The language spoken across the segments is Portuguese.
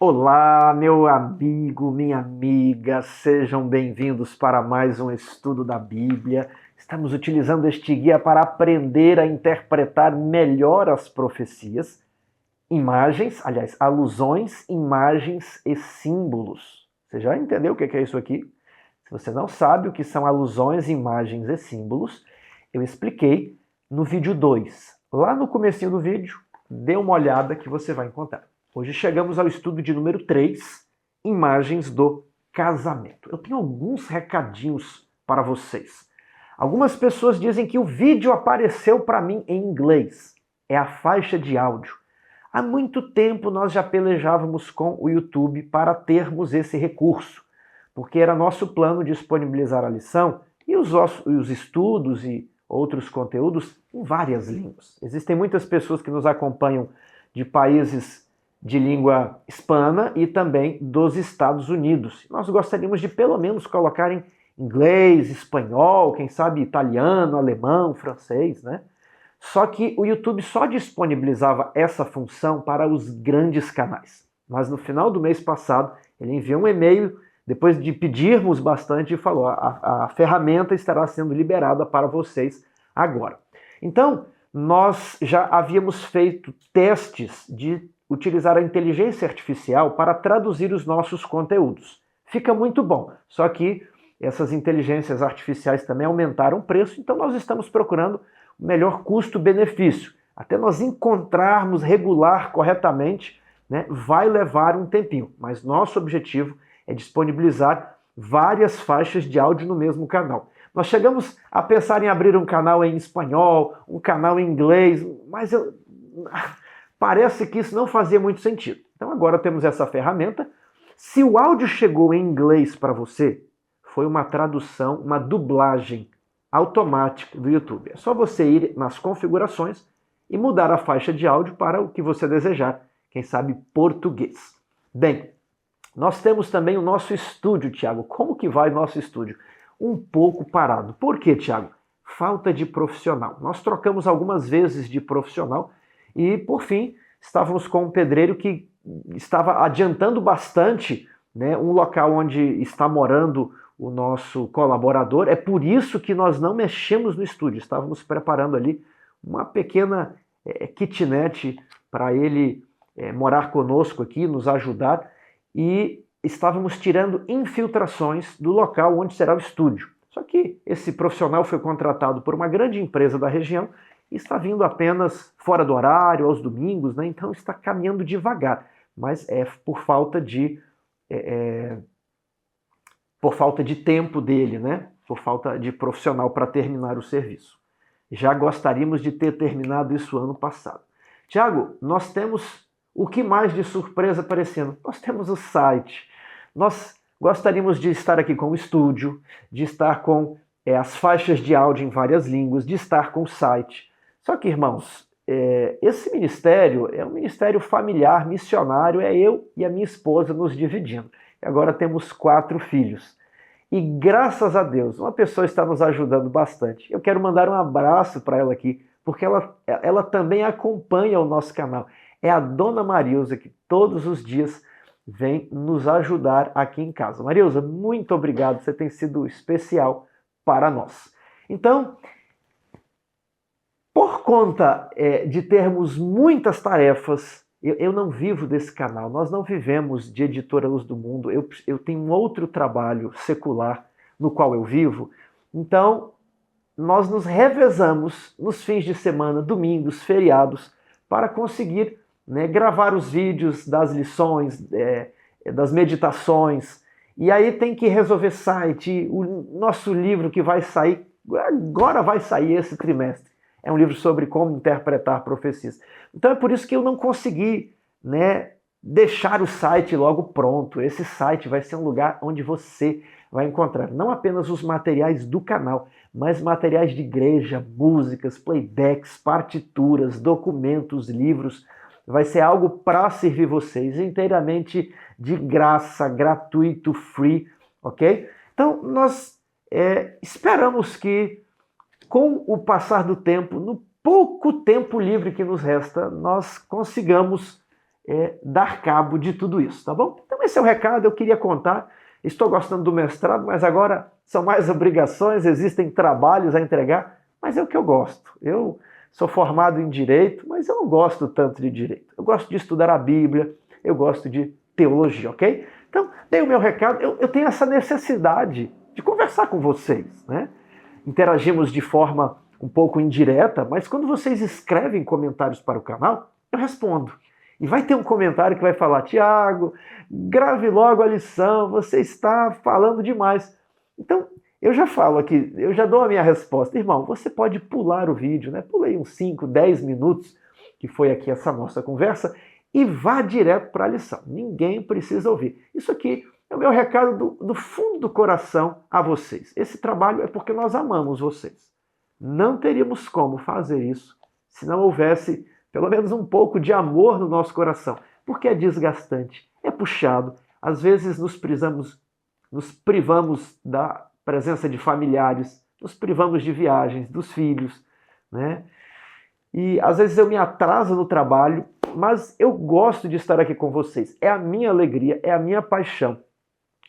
Olá, meu amigo, minha amiga, sejam bem-vindos para mais um estudo da Bíblia. Estamos utilizando este guia para aprender a interpretar melhor as profecias, imagens, aliás, alusões, imagens e símbolos. Você já entendeu o que é isso aqui? Se você não sabe o que são alusões, imagens e símbolos, eu expliquei no vídeo 2. Lá no comecinho do vídeo, dê uma olhada que você vai encontrar. Hoje chegamos ao estudo de número 3, imagens do casamento. Eu tenho alguns recadinhos para vocês. Algumas pessoas dizem que o vídeo apareceu para mim em inglês. É a faixa de áudio. Há muito tempo nós já pelejávamos com o YouTube para termos esse recurso, porque era nosso plano disponibilizar a lição e os estudos e outros conteúdos em várias línguas. Existem muitas pessoas que nos acompanham de países de língua hispana e também dos Estados Unidos. Nós gostaríamos de pelo menos colocar em inglês, espanhol, quem sabe italiano, alemão, francês, né? Só que o YouTube só disponibilizava essa função para os grandes canais. Mas no final do mês passado, ele enviou um e-mail, depois de pedirmos bastante, e falou: a ferramenta estará sendo liberada para vocês agora. Então, nós já havíamos feito testes de utilizar a inteligência artificial para traduzir os nossos conteúdos. Fica muito bom, só que essas inteligências artificiais também aumentaram o preço, então nós estamos procurando o melhor custo-benefício. Até nós encontrarmos regular corretamente, né, vai levar um tempinho, mas nosso objetivo é disponibilizar várias faixas de áudio no mesmo canal. Nós chegamos a pensar em abrir um canal em espanhol, um canal em inglês, mas parece que isso não fazia muito sentido. Então agora temos essa ferramenta. Se o áudio chegou em inglês para você, foi uma tradução, uma dublagem automática do YouTube. É só você ir nas configurações e mudar a faixa de áudio para o que você desejar, quem sabe português. Bem, nós temos também o nosso estúdio, Tiago. Como que vai nosso estúdio? Um pouco parado. Por quê, Tiago? Falta de profissional. Nós trocamos algumas vezes de profissional e, por fim, estávamos com um pedreiro que estava adiantando bastante, né, um local onde está morando o nosso colaborador. É por isso que nós não mexemos no estúdio. Estávamos preparando ali uma pequena kitnet para ele morar conosco aqui, nos ajudar, e estávamos tirando infiltrações do local onde será o estúdio. Só que esse profissional foi contratado por uma grande empresa da região e está vindo apenas fora do horário, aos domingos, né? Então está caminhando devagar, mas é por falta de tempo dele, né? Por falta de profissional para terminar o serviço. Já gostaríamos de ter terminado isso ano passado. Tiago, nós temos o que mais de surpresa aparecendo? Nós temos o site. Nós gostaríamos de estar aqui com o estúdio, de estar com as faixas de áudio em várias línguas, de estar com o site. Só que, irmãos, esse ministério é um ministério familiar, missionário, é eu e a minha esposa nos dividindo. E agora temos 4 filhos. E graças a Deus, uma pessoa está nos ajudando bastante. Eu quero mandar um abraço para ela aqui, porque ela também acompanha o nosso canal. É a Dona Marilza, que todos os dias vem nos ajudar aqui em casa. Marilza, muito obrigado, você tem sido especial para nós. Então, por conta de termos muitas tarefas, eu não vivo desse canal, nós não vivemos de Editora Luz do Mundo, eu tenho um outro trabalho secular no qual eu vivo, então nós nos revezamos nos fins de semana, domingos, feriados, para conseguir, né, gravar os vídeos das lições, das meditações, e aí tem que resolver site, o nosso livro que vai sair, agora vai sair esse trimestre, é um livro sobre como interpretar profecias. Então é por isso que eu não consegui, né, deixar o site logo pronto. Esse site vai ser um lugar onde você vai encontrar não apenas os materiais do canal, mas materiais de igreja, músicas, playbacks, partituras, documentos, livros. Vai ser algo para servir vocês, inteiramente de graça, gratuito, free, ok? Então nós esperamos que, com o passar do tempo, no pouco tempo livre que nos resta, nós consigamos dar cabo de tudo isso, tá bom? Então esse é o recado, eu queria contar. Estou gostando do mestrado, mas agora são mais obrigações, existem trabalhos a entregar, mas é o que eu gosto. Eu sou formado em Direito, mas eu não gosto tanto de Direito. Eu gosto de estudar a Bíblia, eu gosto de teologia, ok? Então, dei o meu recado, eu tenho essa necessidade de conversar com vocês, né? Interagimos de forma um pouco indireta, mas quando vocês escrevem comentários para o canal, eu respondo. E vai ter um comentário que vai falar: Tiago, grave logo a lição, você está falando demais. Então, eu já falo aqui, eu já dou a minha resposta. Irmão, você pode pular o vídeo, né? Pulei uns 5, 10 minutos, que foi aqui essa nossa conversa, e vá direto para a lição. Ninguém precisa ouvir. Isso aqui é o meu recado do fundo do coração a vocês. Esse trabalho é porque nós amamos vocês. Não teríamos como fazer isso se não houvesse pelo menos um pouco de amor no nosso coração, porque é desgastante, é puxado. Às vezes nos privamos da presença de familiares, nos privamos de viagens, dos filhos, né? E às vezes eu me atraso no trabalho, mas eu gosto de estar aqui com vocês. É a minha alegria, é a minha paixão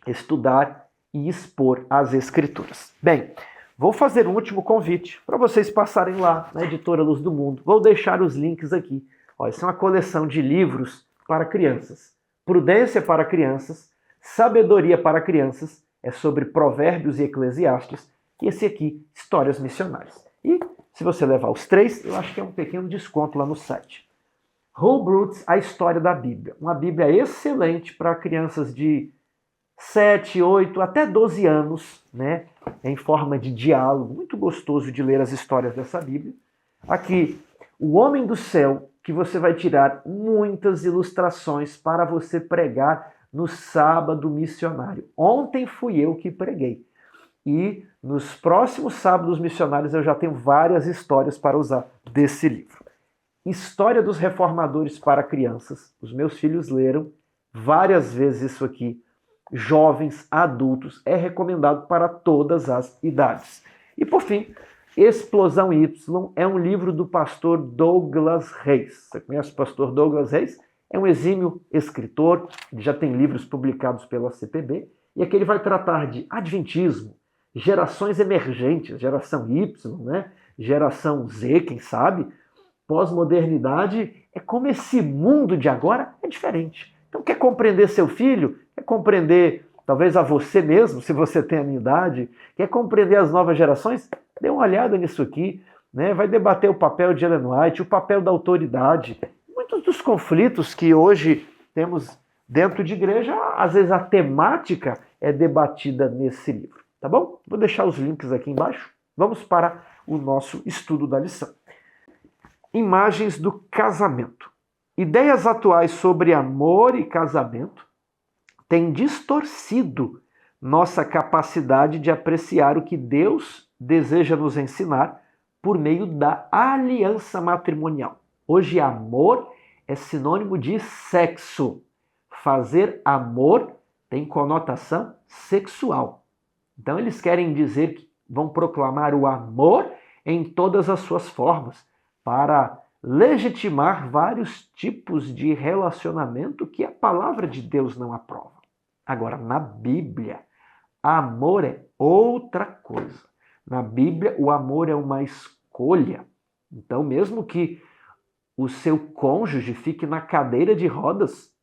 estudar e expor as Escrituras. Bem, vou fazer um último convite para vocês passarem lá na Editora Luz do Mundo. Vou deixar os links aqui. Ó, isso é uma coleção de livros para crianças. Prudência para crianças, Sabedoria para crianças, é sobre Provérbios e Eclesiastes. E esse aqui, Histórias Missionárias. E se você levar os 3, eu acho que é um pequeno desconto lá no site. Whole Roots, a história da Bíblia. Uma Bíblia excelente para crianças de 7, 8, até 12 anos, né? Em forma de diálogo, muito gostoso de ler as histórias dessa Bíblia. Aqui, O Homem do Céu, que você vai tirar muitas ilustrações para você pregar no sábado missionário. Ontem fui eu que preguei. E nos próximos sábados missionários eu já tenho várias histórias para usar desse livro. História dos Reformadores para crianças. Os meus filhos leram várias vezes isso aqui. Jovens, adultos, é recomendado para todas as idades. E por fim, Explosão Y é um livro do pastor Douglas Reis. Você conhece o pastor Douglas Reis? É um exímio escritor, já tem livros publicados pela CPB, e aqui ele vai tratar de adventismo, gerações emergentes, geração Y, né? Geração Z, quem sabe? Pós-modernidade é como esse mundo de agora é diferente. Então quer compreender seu filho? Quer compreender talvez a você mesmo, se você tem a minha idade? Quer compreender as novas gerações? Dê uma olhada nisso aqui, né? Vai debater o papel de Ellen White, o papel da autoridade. Muitos dos conflitos que hoje temos dentro de igreja, às vezes a temática é debatida nesse livro, tá bom? Vou deixar os links aqui embaixo. Vamos para o nosso estudo da lição. Imagens do casamento. Ideias atuais sobre amor e casamento têm distorcido nossa capacidade de apreciar o que Deus deseja nos ensinar por meio da aliança matrimonial. Hoje, amor é sinônimo de sexo. Fazer amor tem conotação sexual. Então, eles querem dizer que vão proclamar o amor em todas as suas formas, para legitimar vários tipos de relacionamento que a palavra de Deus não aprova. Agora, na Bíblia, amor é outra coisa. Na Bíblia, o amor é uma escolha. Então, mesmo que o seu cônjuge fique na cadeira de rodas,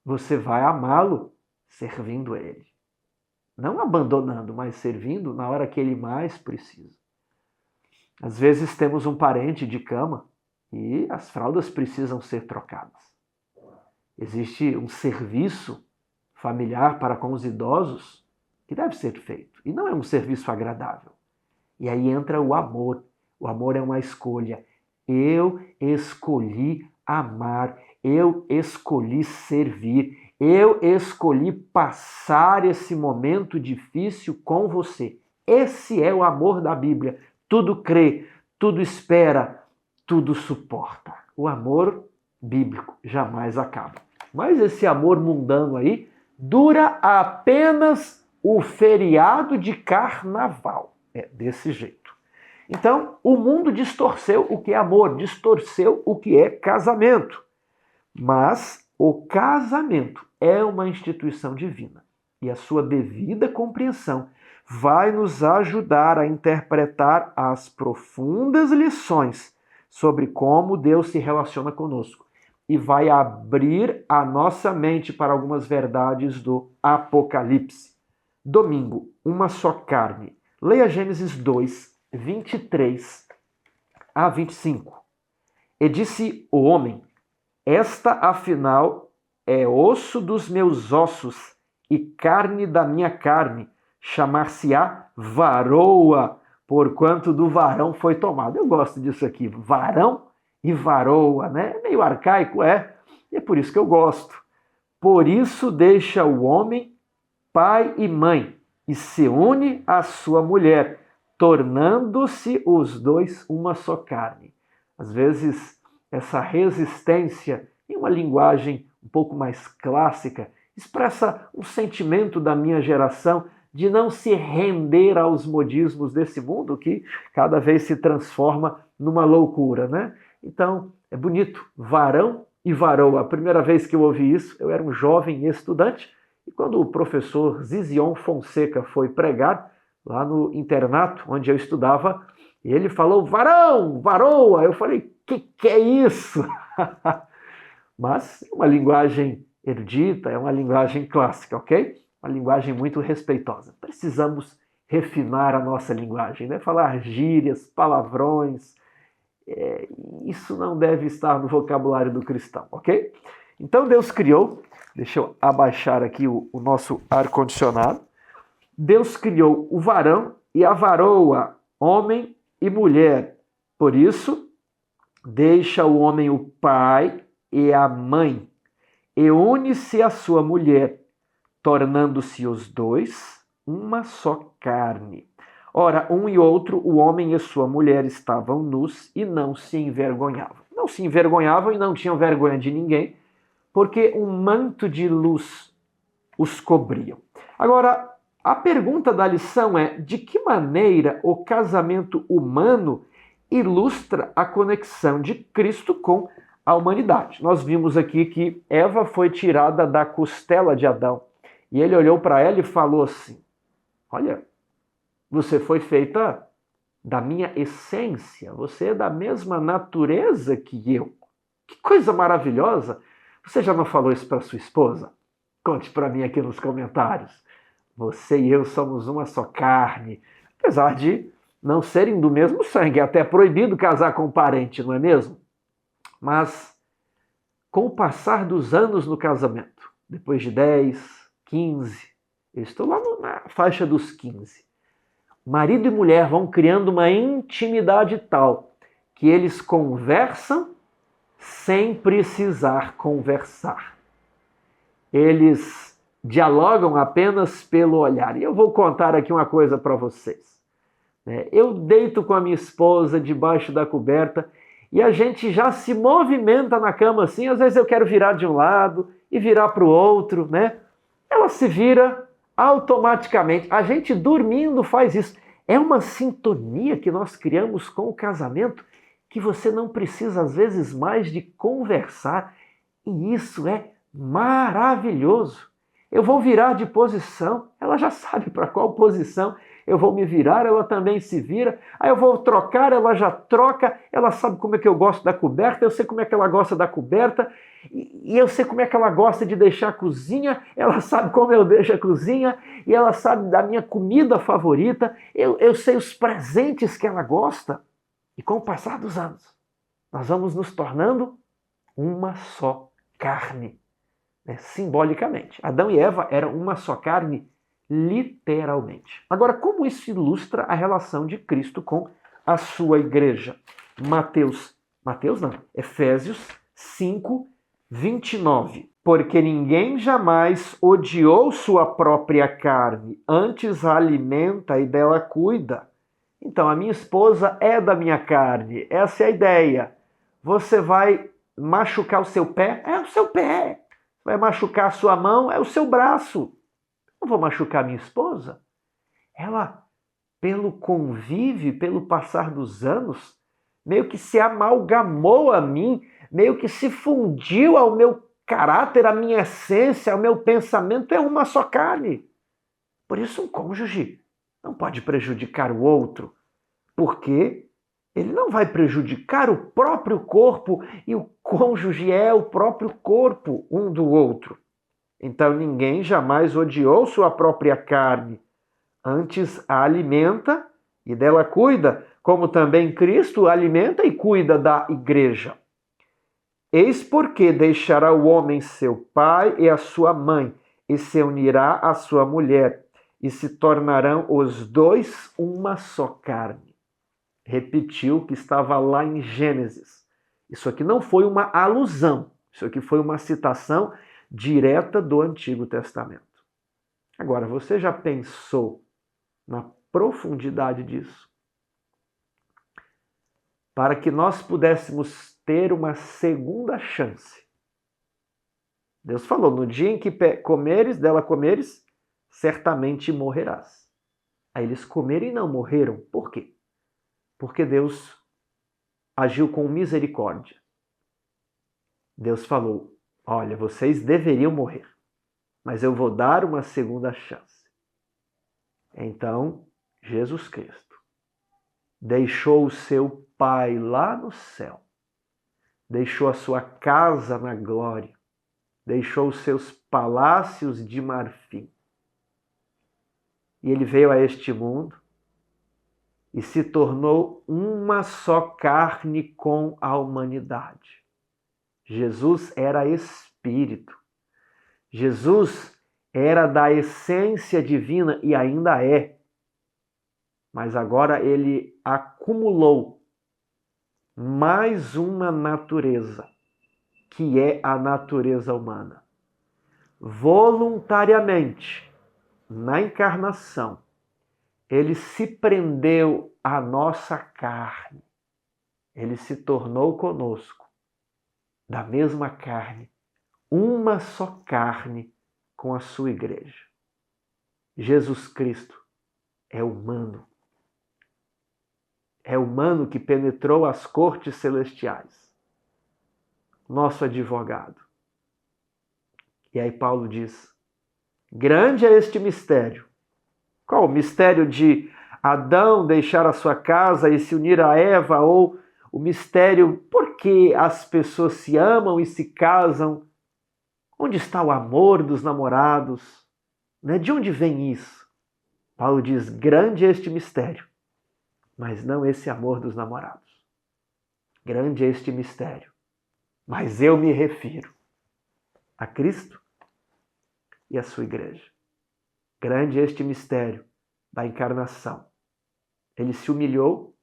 você vai amá-lo servindo a ele. Não abandonando, mas servindo na hora que ele mais precisa. Às vezes temos um parente de cama e as fraldas precisam ser trocadas. Existe um serviço familiar para com os idosos que deve ser feito. E não é um serviço agradável. E aí entra o amor. O amor é uma escolha. Eu escolhi amar. Eu escolhi servir. Eu escolhi passar esse momento difícil com você. Esse é o amor da Bíblia. Tudo crê, tudo espera, tudo suporta. O amor bíblico jamais acaba. Mas esse amor mundano aí dura apenas o feriado de carnaval. É desse jeito. Então, o mundo distorceu o que é amor, distorceu o que é casamento. Mas o casamento é uma instituição divina e a sua devida compreensão vai nos ajudar a interpretar as profundas lições sobre como Deus se relaciona conosco e vai abrir a nossa mente para algumas verdades do Apocalipse. Domingo, uma só carne. Leia Gênesis 2, 23 a 25. E disse o homem: esta, afinal, é osso dos meus ossos e carne da minha carne, chamar-se-á varoa, porquanto do varão foi tomado. Eu gosto disso aqui, varão e varoa, né? É meio arcaico, e é por isso que eu gosto. Por isso deixa o homem pai e mãe e se une à sua mulher, tornando-se os dois uma só carne. Às vezes, essa resistência, em uma linguagem um pouco mais clássica, expressa um sentimento da minha geração de não se render aos modismos desse mundo que cada vez se transforma numa loucura, né? Então, é bonito, varão e varoa. A primeira vez que eu ouvi isso, eu era um jovem estudante, e quando o professor Zizion Fonseca foi pregar lá no internato onde eu estudava, ele falou varão, varoa. Eu falei, que é isso? Mas é uma linguagem erudita, é uma linguagem clássica, ok? Uma linguagem muito respeitosa. Precisamos refinar a nossa linguagem, né? Falar gírias, palavrões, isso não deve estar no vocabulário do cristão, ok? Então Deus criou, deixa eu abaixar aqui o nosso ar-condicionado. Deus criou o varão e a varoa, homem e mulher. Por isso, deixa o homem o pai e a mãe, e une-se à sua mulher, tornando-se os dois uma só carne. Ora, um e outro, o homem e sua mulher, estavam nus e não se envergonhavam. Não se envergonhavam e não tinham vergonha de ninguém, porque um manto de luz os cobria. Agora, a pergunta da lição é: de que maneira o casamento humano ilustra a conexão de Cristo com a humanidade? Nós vimos aqui que Eva foi tirada da costela de Adão. E ele olhou para ela e falou assim: olha, você foi feita da minha essência, você é da mesma natureza que eu. Que coisa maravilhosa! Você já não falou isso para sua esposa? Conte para mim aqui nos comentários. Você e eu somos uma só carne, apesar de não serem do mesmo sangue. É até proibido casar com um parente, não é mesmo? Mas com o passar dos anos no casamento, depois de 10, 15, eu estou lá na faixa dos 15, marido e mulher vão criando uma intimidade tal que eles conversam sem precisar conversar. Eles dialogam apenas pelo olhar. E eu vou contar aqui uma coisa para vocês. Eu deito com a minha esposa debaixo da coberta e a gente já se movimenta na cama assim. Às vezes eu quero virar de um lado e virar para o outro, né? Ela se vira automaticamente. A gente dormindo faz isso. É uma sintonia que nós criamos com o casamento que você não precisa, às vezes, mais de conversar. E isso é maravilhoso. Eu vou virar de posição, ela já sabe para qual posição eu vou me virar, ela também se vira. Aí eu vou trocar, ela já troca, ela sabe como é que eu gosto da coberta, eu sei como é que ela gosta da coberta, e eu sei como é que ela gosta de deixar a cozinha, ela sabe como eu deixo a cozinha, e ela sabe da minha comida favorita, eu sei os presentes que ela gosta. E com o passar dos anos, nós vamos nos tornando uma só carne, né? Simbolicamente. Adão e Eva eram uma só carne, literalmente. Agora, como isso ilustra a relação de Cristo com a sua igreja? Efésios 5, 29. Porque ninguém jamais odiou sua própria carne, antes a alimenta e dela cuida. Então, a minha esposa é da minha carne, essa é a ideia. Você vai machucar o seu pé? É o seu pé. Vai machucar a sua mão? É o seu braço. Não vou machucar minha esposa? Ela, pelo convívio, pelo passar dos anos, meio que se amalgamou a mim meio que se fundiu ao meu caráter, à minha essência, ao meu pensamento, é uma só carne. Por isso um cônjuge não pode prejudicar o outro, porque ele não vai prejudicar o próprio corpo e o cônjuge é o próprio corpo um do outro. Então ninguém jamais odiou sua própria carne, antes a alimenta e dela cuida, como também Cristo alimenta e cuida da igreja. Eis porque deixará o homem seu pai e a sua mãe, e se unirá à sua mulher, e se tornarão os dois uma só carne. Repetiu o que estava lá em Gênesis. Isso aqui não foi uma alusão, isso aqui foi uma citação direta do Antigo Testamento. Agora, você já pensou na profundidade disso? Para que nós pudéssemos ter uma segunda chance. Deus falou, no dia em que dela comeres, certamente morrerás. Aí eles comeram e não morreram. Por quê? Porque Deus agiu com misericórdia. Deus falou, olha, vocês deveriam morrer, mas eu vou dar uma segunda chance. Então, Jesus Cristo deixou o seu Pai lá no céu, deixou a sua casa na glória, deixou os seus palácios de marfim. E ele veio a este mundo e se tornou uma só carne com a humanidade. Jesus era espírito. Jesus era da essência divina e ainda é. Mas agora ele acumulou mais uma natureza, que é a natureza humana. Voluntariamente, na encarnação, ele se prendeu à nossa carne. Ele se tornou conosco, da mesma carne, uma só carne com a sua igreja. Jesus Cristo é humano. É humano que penetrou as cortes celestiais. Nosso advogado. E aí Paulo diz, grande é este mistério. Qual? O mistério de Adão deixar a sua casa e se unir a Eva? Ou o mistério por que as pessoas se amam e se casam? Onde está o amor dos namorados? De onde vem isso? Paulo diz, grande é este mistério, mas não esse amor dos namorados. Grande é este mistério, mas eu me refiro a Cristo e a sua igreja. Grande é este mistério da encarnação. Ele se humilhou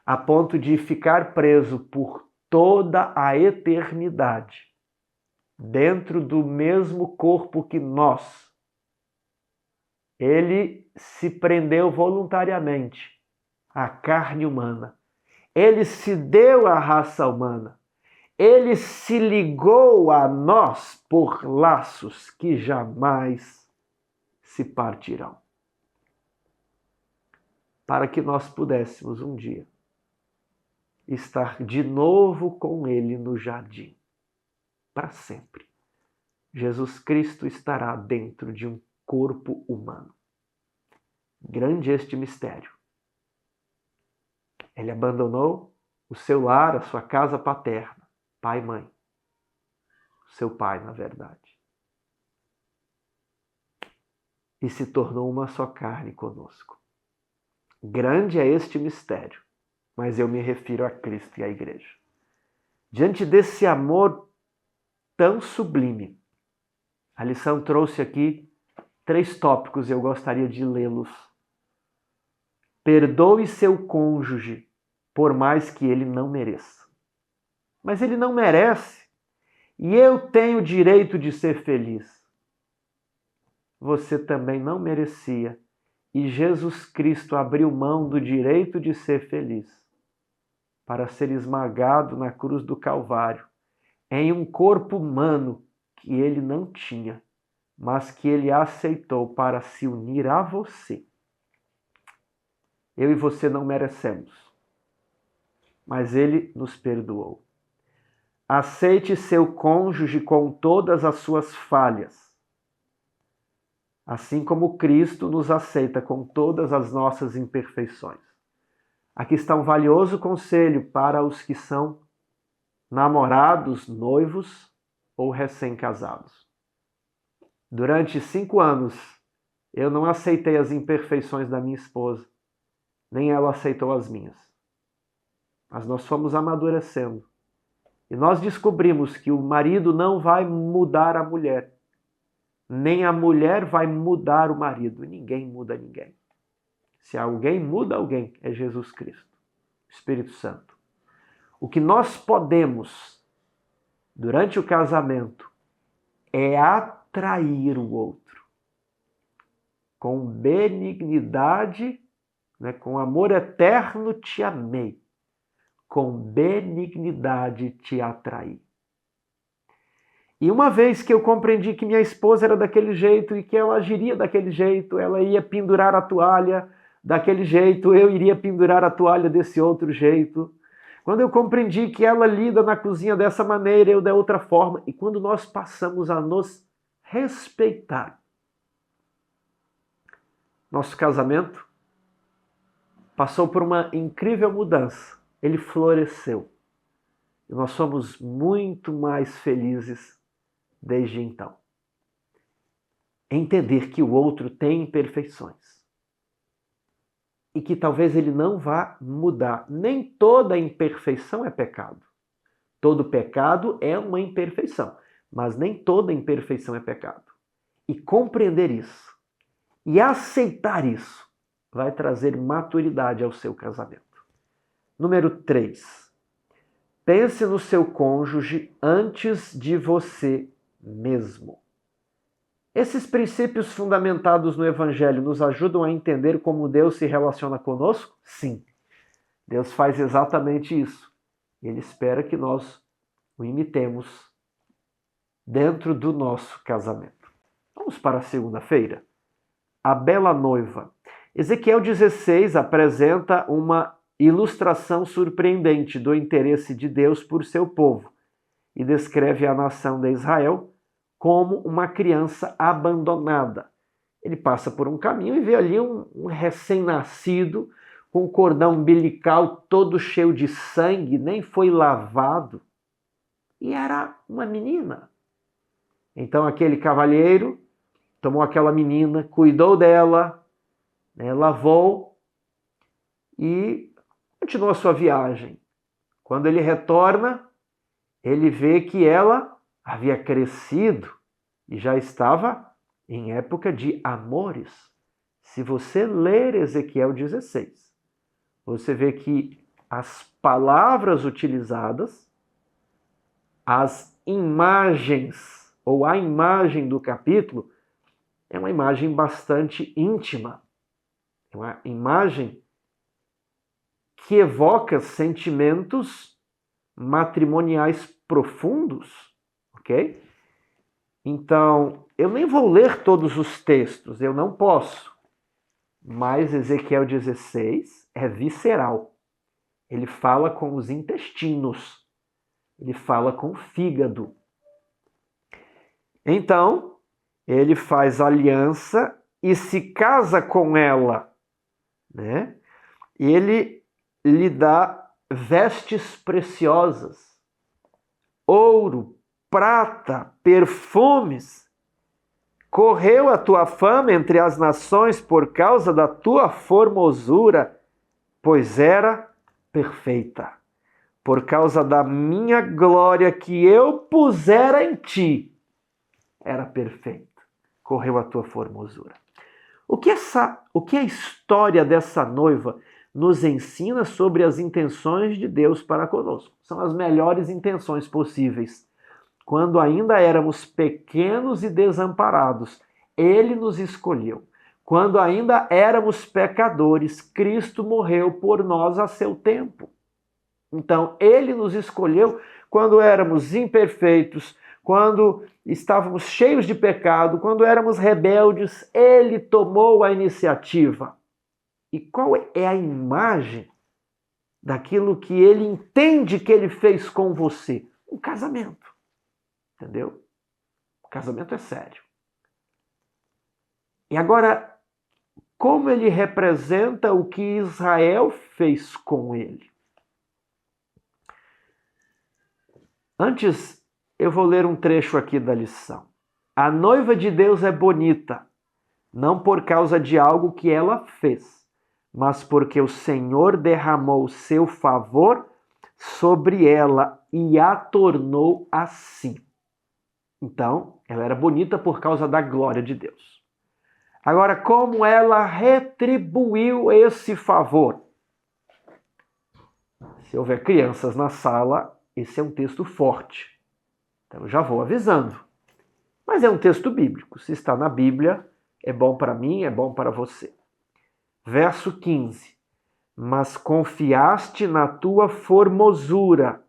a ponto de ficar preso por toda a eternidade dentro do mesmo corpo que nós. Ele se prendeu voluntariamente à carne humana. Ele se deu à raça humana. Ele se ligou a nós por laços que jamais se partirão. Para que nós pudéssemos um dia estar de novo com Ele no jardim, para sempre. Jesus Cristo estará dentro de um corpo humano. Grande este mistério. Ele abandonou o seu lar, a sua casa paterna, pai e mãe. Seu pai, na verdade. E se tornou uma só carne conosco. Grande é este mistério, mas eu me refiro a Cristo e à igreja. Diante desse amor tão sublime, a lição trouxe aqui 3 tópicos e eu gostaria de lê-los. Perdoe seu cônjuge, por mais que ele não mereça. Mas ele não merece, e eu tenho o direito de ser feliz. Você também não merecia, e Jesus Cristo abriu mão do direito de ser feliz para ser esmagado na cruz do Calvário, em um corpo humano que ele não tinha, mas que ele aceitou para se unir a você. Eu e você não merecemos, mas ele nos perdoou. aceite seu cônjuge com todas as suas falhas, assim como Cristo nos aceita com todas as nossas imperfeições. Aqui está um valioso conselho para os que são namorados, noivos ou recém-casados. Durante 5 anos, eu não aceitei as imperfeições da minha esposa, nem ela aceitou as minhas. Mas nós fomos amadurecendo. E nós descobrimos que o marido não vai mudar a mulher, nem a mulher vai mudar o marido. Ninguém muda ninguém. Se alguém muda alguém, é Jesus Cristo, o Espírito Santo. O que nós podemos, durante o casamento, é atrair o outro. Com benignidade, né, com amor eterno te amei. Com benignidade te atraí. E uma vez que eu compreendi que minha esposa era daquele jeito e que ela agiria daquele jeito, ela ia pendurar a toalha daquele jeito, eu iria pendurar a toalha desse outro jeito. Quando eu compreendi que ela lida na cozinha dessa maneira, eu da outra forma, e quando nós passamos a nos respeitar, nosso casamento passou por uma incrível mudança. Ele floresceu. E nós somos muito mais felizes desde então. Entender que o outro tem imperfeições. E que talvez ele não vá mudar. Nem toda imperfeição é pecado. Todo pecado é uma imperfeição. Mas nem toda imperfeição é pecado. E compreender isso, e aceitar isso, vai trazer maturidade ao seu casamento. Número 3. Pense no seu cônjuge antes de você mesmo. Esses princípios fundamentados no Evangelho nos ajudam a entender como Deus se relaciona conosco? Sim. Deus faz exatamente isso. Ele espera que nós o imitemos dentro do nosso casamento. Vamos para a segunda-feira. A bela noiva. Ezequiel 16 apresenta uma ilustração surpreendente do interesse de Deus por seu povo e descreve a nação de Israel como uma criança abandonada. Ele passa por um caminho e vê ali um recém-nascido com o cordão umbilical todo cheio de sangue, nem foi lavado, e era uma menina. Então aquele cavalheiro tomou aquela menina, cuidou dela, né, lavou e continuou a sua viagem. Quando ele retorna, ele vê que ela havia crescido e já estava em época de amores. Se você ler Ezequiel 16, você vê que as palavras utilizadas, as imagens, ou a imagem do capítulo, é uma imagem bastante íntima. É uma imagem que evoca sentimentos matrimoniais profundos, ok? Então, eu nem vou ler todos os textos, eu não posso. Mas Ezequiel 16 é visceral. Ele fala com os intestinos. Ele fala com o fígado. Então, ele faz aliança e se casa com ela, né? Ele lhe dá vestes preciosas, ouro, prata, perfumes. Correu a tua fama entre as nações por causa da tua formosura, pois era perfeita. Por causa da minha glória que eu pusera em ti, era perfeita. Correu a tua formosura. O que a história dessa noiva nos ensina sobre as intenções de Deus para conosco? São as melhores intenções possíveis. Quando ainda éramos pequenos e desamparados, Ele nos escolheu. Quando ainda éramos pecadores, Cristo morreu por nós a seu tempo. Então, Ele nos escolheu quando éramos imperfeitos, quando estávamos cheios de pecado, quando éramos rebeldes, Ele tomou a iniciativa. E qual é a imagem daquilo que Ele entende que Ele fez com você? um casamento. Entendeu? O casamento é sério. E agora, como ele representa o que Israel fez com ele? Antes, eu vou ler um trecho aqui da lição. A noiva de Deus é bonita, não por causa de algo que ela fez, mas porque o Senhor derramou o seu favor sobre ela e a tornou assim. Então, ela era bonita por causa da glória de Deus. Agora, como ela retribuiu esse favor? Se houver crianças na sala, esse é um texto forte. Então, eu já vou avisando. Mas é um texto bíblico. Se está na Bíblia, é bom para mim, é bom para você. Verso 15. Mas confiaste na tua formosura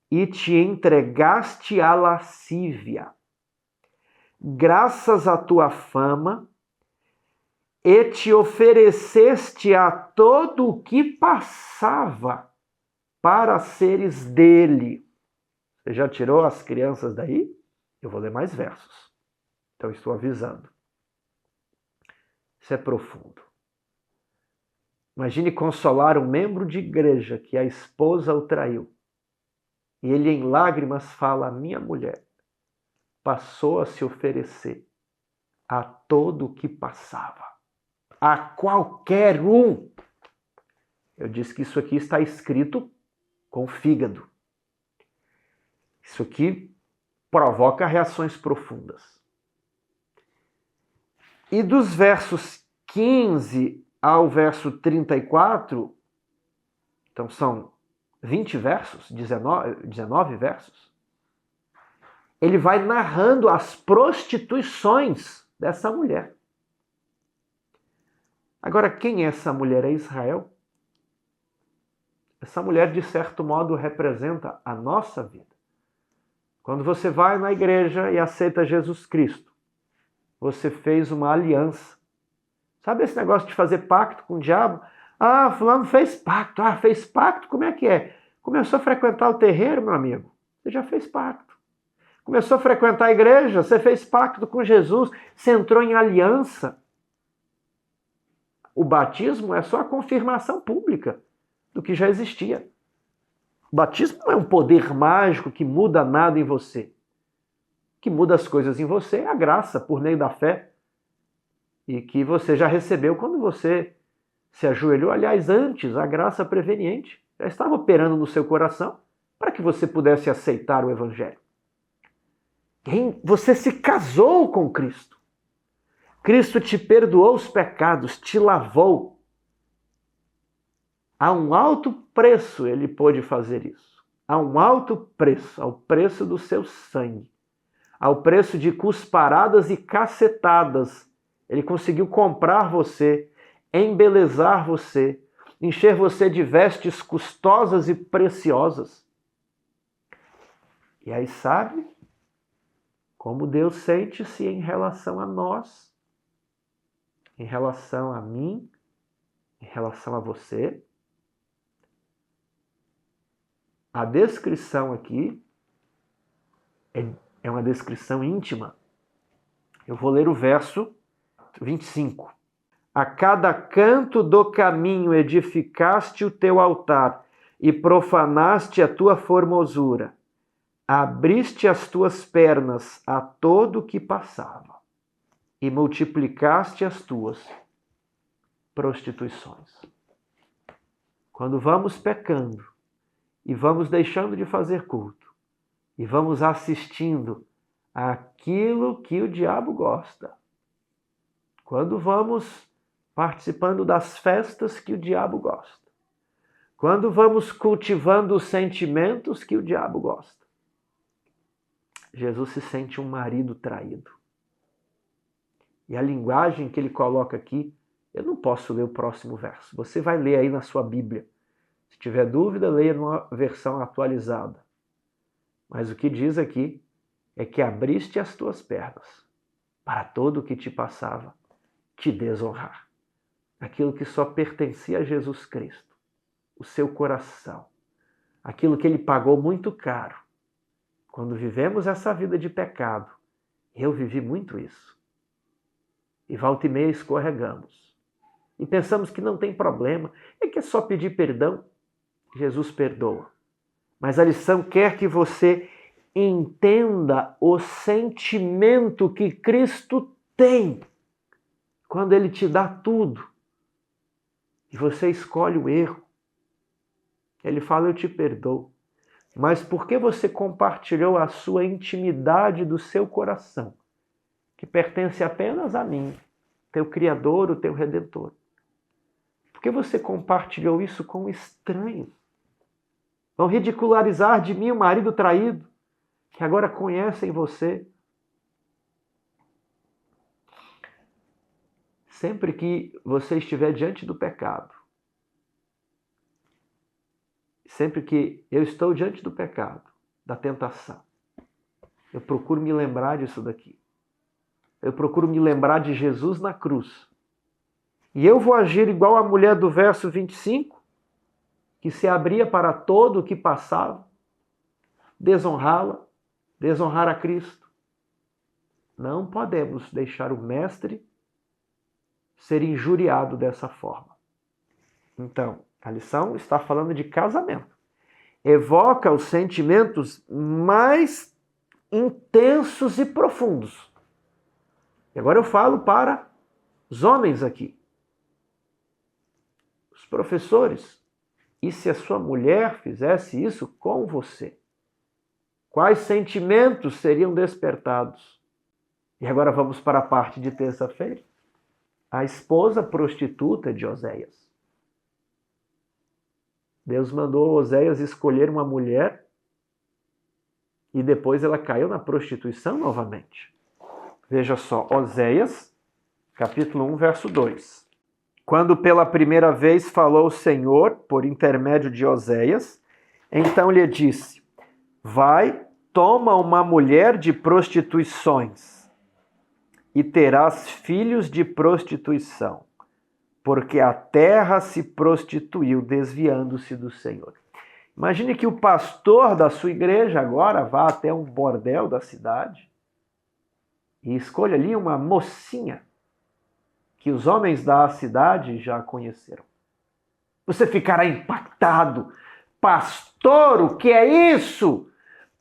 e te entregaste à lascívia. Graças à tua fama, e te ofereceste a todo o que passava para seres dele. Você já tirou as crianças daí? Eu vou ler mais versos. Então estou avisando. Isso é profundo. Imagine consolar um membro de igreja que a esposa o traiu. E ele em lágrimas fala: minha mulher passou a se oferecer a todo o que passava. A qualquer um. Eu disse que isso aqui está escrito com fígado. Isso aqui provoca reações profundas. E dos versos 15 ao verso 34, então são 20 versos, 19 versos, ele vai narrando as prostituições dessa mulher. Agora, quem é essa mulher? É Israel? Essa mulher, de certo modo, representa a nossa vida. Quando você vai na igreja e aceita Jesus Cristo, você fez uma aliança. Sabe esse negócio de fazer pacto com o diabo? Ah, fulano fez pacto. Ah, fez pacto? Como é que é? Começou a frequentar o terreiro, meu amigo. Você já fez pacto. Começou a frequentar a igreja, você fez pacto com Jesus, você entrou em aliança. O batismo é só a confirmação pública do que já existia. O batismo não é um poder mágico que muda nada em você. O que muda as coisas em você é a graça por meio da fé. E que você já recebeu quando você se ajoelhou. Aliás, antes, a graça preveniente já estava operando no seu coração para que você pudesse aceitar o Evangelho. Você se casou com Cristo. Cristo te perdoou os pecados, te lavou. A um alto preço ele pôde fazer isso. A um alto preço, ao preço do seu sangue. Ao preço de cusparadas e cacetadas. Ele conseguiu comprar você, embelezar você, encher você de vestes custosas e preciosas. E aí sabe como Deus sente-se em relação a nós, em relação a mim, em relação a você? A descrição aqui é uma descrição íntima. Eu vou ler o verso 25. A cada canto do caminho edificaste o teu altar e profanaste a tua formosura. Abriste as tuas pernas a todo o que passava e multiplicaste as tuas prostituições. Quando vamos pecando e vamos deixando de fazer culto e vamos assistindo àquilo que o diabo gosta, quando vamos participando das festas que o diabo gosta, quando vamos cultivando os sentimentos que o diabo gosta, Jesus se sente um marido traído. E a linguagem que ele coloca aqui, eu não posso ler o próximo verso. Você vai ler aí na sua Bíblia. Se tiver dúvida, leia numa versão atualizada. Mas o que diz aqui é que abriste as tuas pernas para todo o que te passava te desonrar. Aquilo que só pertencia a Jesus Cristo, o seu coração, aquilo que ele pagou muito caro, quando vivemos essa vida de pecado, eu vivi muito isso. E volta e meia escorregamos. E pensamos que não tem problema, é que é só pedir perdão. Jesus perdoa. Mas a lição quer que você entenda o sentimento que Cristo tem quando Ele te dá tudo. E você escolhe o erro. Ele fala, eu te perdoo. Mas porque você compartilhou a sua intimidade do seu coração, que pertence apenas a mim, teu Criador, o teu Redentor. Porque você compartilhou isso com um estranho. Vão ridicularizar de mim o marido traído, que agora conhecem você. Sempre que você estiver diante do pecado, sempre que eu estou diante do pecado, da tentação, eu procuro me lembrar disso daqui. Eu procuro me lembrar de Jesus na cruz. E eu vou agir igual a mulher do verso 25, que se abria para todo o que passava, desonrá-la, desonrar a Cristo. Não podemos deixar o Mestre ser injuriado dessa forma. Então, a lição está falando de casamento. Evoca os sentimentos mais intensos e profundos. E agora eu falo para os homens aqui. Os professores. E se a sua mulher fizesse isso com você? Quais sentimentos seriam despertados? E agora vamos para a parte de terça-feira. A esposa prostituta de Oséias. Deus mandou Oséias escolher uma mulher e depois ela caiu na prostituição novamente. Veja só, Oséias, capítulo 1, verso 2. Quando pela primeira vez falou o Senhor, por intermédio de Oséias, então lhe disse, vai, toma uma mulher de prostituições e terás filhos de prostituição, porque a terra se prostituiu, desviando-se do Senhor. Imagine que o pastor da sua igreja agora vá até um bordel da cidade e escolha ali uma mocinha que os homens da cidade já conheceram. Você ficará impactado. Pastor, o que é isso?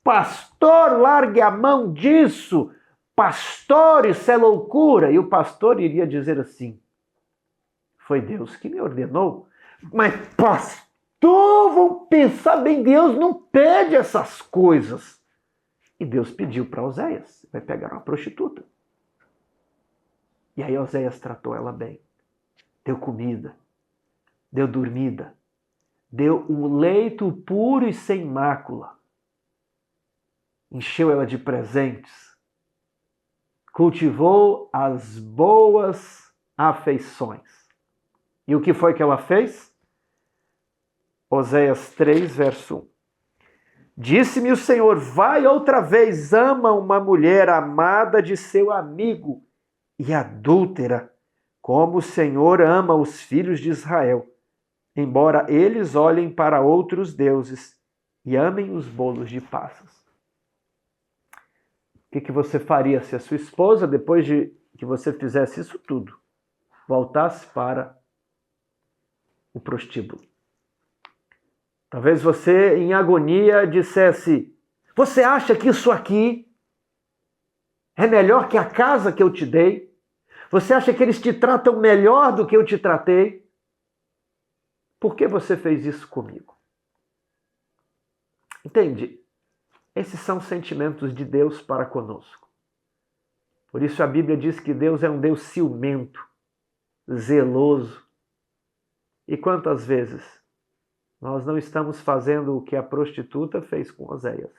Pastor, largue a mão disso. Pastor, isso é loucura. E o pastor iria dizer assim, foi Deus que me ordenou. Mas pastor, vão pensar bem, Deus não pede essas coisas. E Deus pediu para Oséias, vai pegar uma prostituta. E aí Oséias tratou ela bem. Deu comida, deu dormida, deu um leito puro e sem mácula. Encheu ela de presentes. Cultivou as boas afeições. E o que foi que ela fez? Oséias 3, verso 1. Disse-me o Senhor, vai outra vez, ama uma mulher amada de seu amigo e adúltera, como o Senhor ama os filhos de Israel, embora eles olhem para outros deuses e amem os bolos de passas. O que você faria se a sua esposa, depois de que você fizesse isso tudo, voltasse para o prostíbulo? Talvez você, em agonia, dissesse, você acha que isso aqui é melhor que a casa que eu te dei? Você acha que eles te tratam melhor do que eu te tratei? Por que você fez isso comigo? Entende? Esses são sentimentos de Deus para conosco. Por isso a Bíblia diz que Deus é um Deus ciumento, zeloso. E quantas vezes nós não estamos fazendo o que a prostituta fez com Oséias?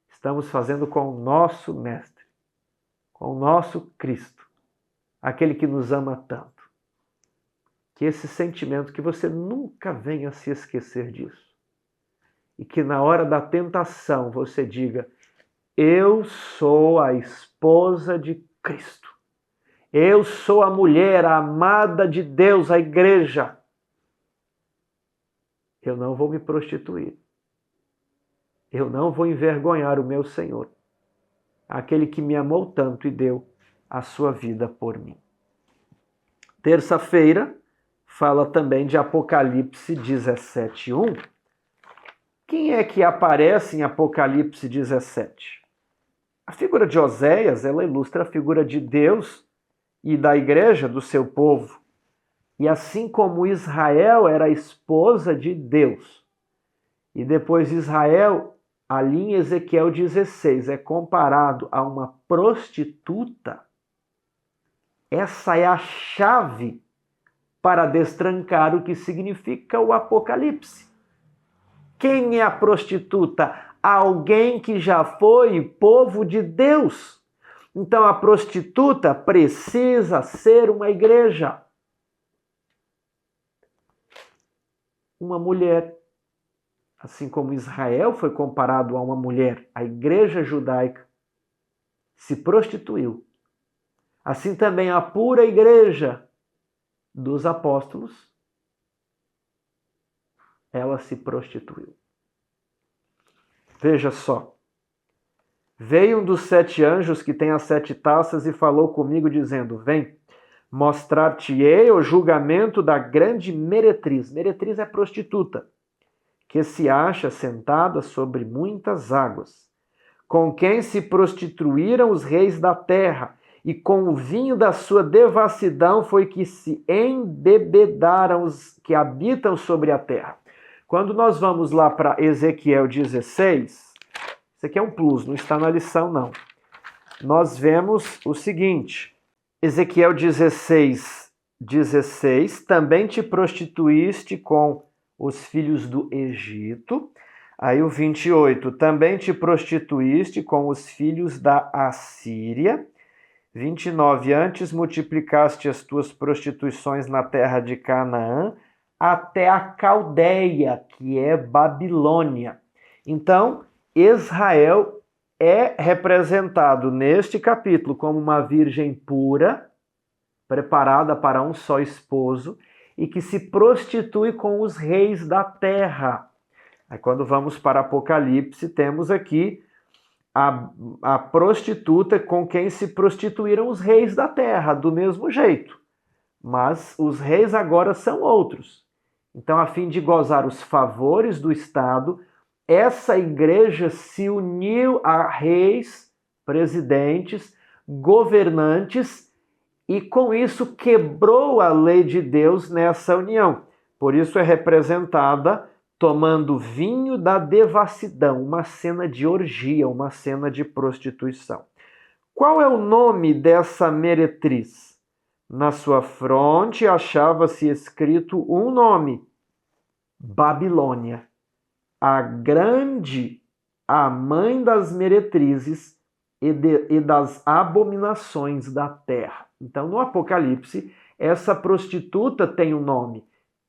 Estamos fazendo com o nosso Mestre, com o nosso Cristo, aquele que nos ama tanto. Que esse sentimento, que você nunca venha se esquecer disso. E que na hora da tentação você diga, eu sou a esposa de Cristo. Eu sou a mulher amada de Deus, a igreja. Eu não vou me prostituir. eu não vou envergonhar o meu Senhor, aquele que me amou tanto e deu a sua vida por mim. Terça-feira fala também de Apocalipse 17:1. Quem é que aparece em Apocalipse 17? A figura de Oséias, ela ilustra a figura de Deus e da igreja, do seu povo. E assim como Israel era a esposa de Deus, e depois Israel, ali em Ezequiel 16, é comparado a uma prostituta, essa é a chave para destrancar o que significa o Apocalipse. Quem é a prostituta? Alguém que já foi povo de Deus. Então a prostituta precisa ser uma igreja. Uma mulher. Assim como Israel foi comparado a uma mulher, a igreja judaica se prostituiu. Assim também a pura igreja dos apóstolos, ela se prostituiu. Veja só. Veio um dos 7 anjos que tem as 7 taças e falou comigo dizendo: vem, mostrar-te-ei o julgamento da grande meretriz. Meretriz é prostituta, que se acha sentada sobre muitas águas, com quem se prostituíram os reis da terra, e com o vinho da sua devassidão foi que se embebedaram os que habitam sobre a terra. Quando nós vamos lá para Ezequiel 16, isso aqui é um plus, não está na lição não. Nós vemos o seguinte, Ezequiel 16, também te prostituíste com os filhos do Egito. Aí o 28, também te prostituíste com os filhos da Assíria. 29, antes multiplicaste as tuas prostituições na terra de Canaã, até a Caldeia, que é Babilônia. Então, Israel é representado neste capítulo como uma virgem pura, preparada para um só esposo, e que se prostitui com os reis da terra. Aí quando vamos para Apocalipse, temos aqui a prostituta com quem se prostituíram os reis da terra, do mesmo jeito. Mas os reis agora são outros. Então, a fim de gozar os favores do Estado, essa igreja se uniu a reis, presidentes, governantes, e com isso quebrou a lei de Deus nessa união. Por isso é representada tomando vinho da devassidão, uma cena de orgia, uma cena de prostituição. Qual é o nome dessa meretriz? Na sua fronte achava-se escrito um nome: Babilônia, a grande, a mãe das meretrizes e das abominações da terra. Então, no Apocalipse, essa prostituta tem um nome.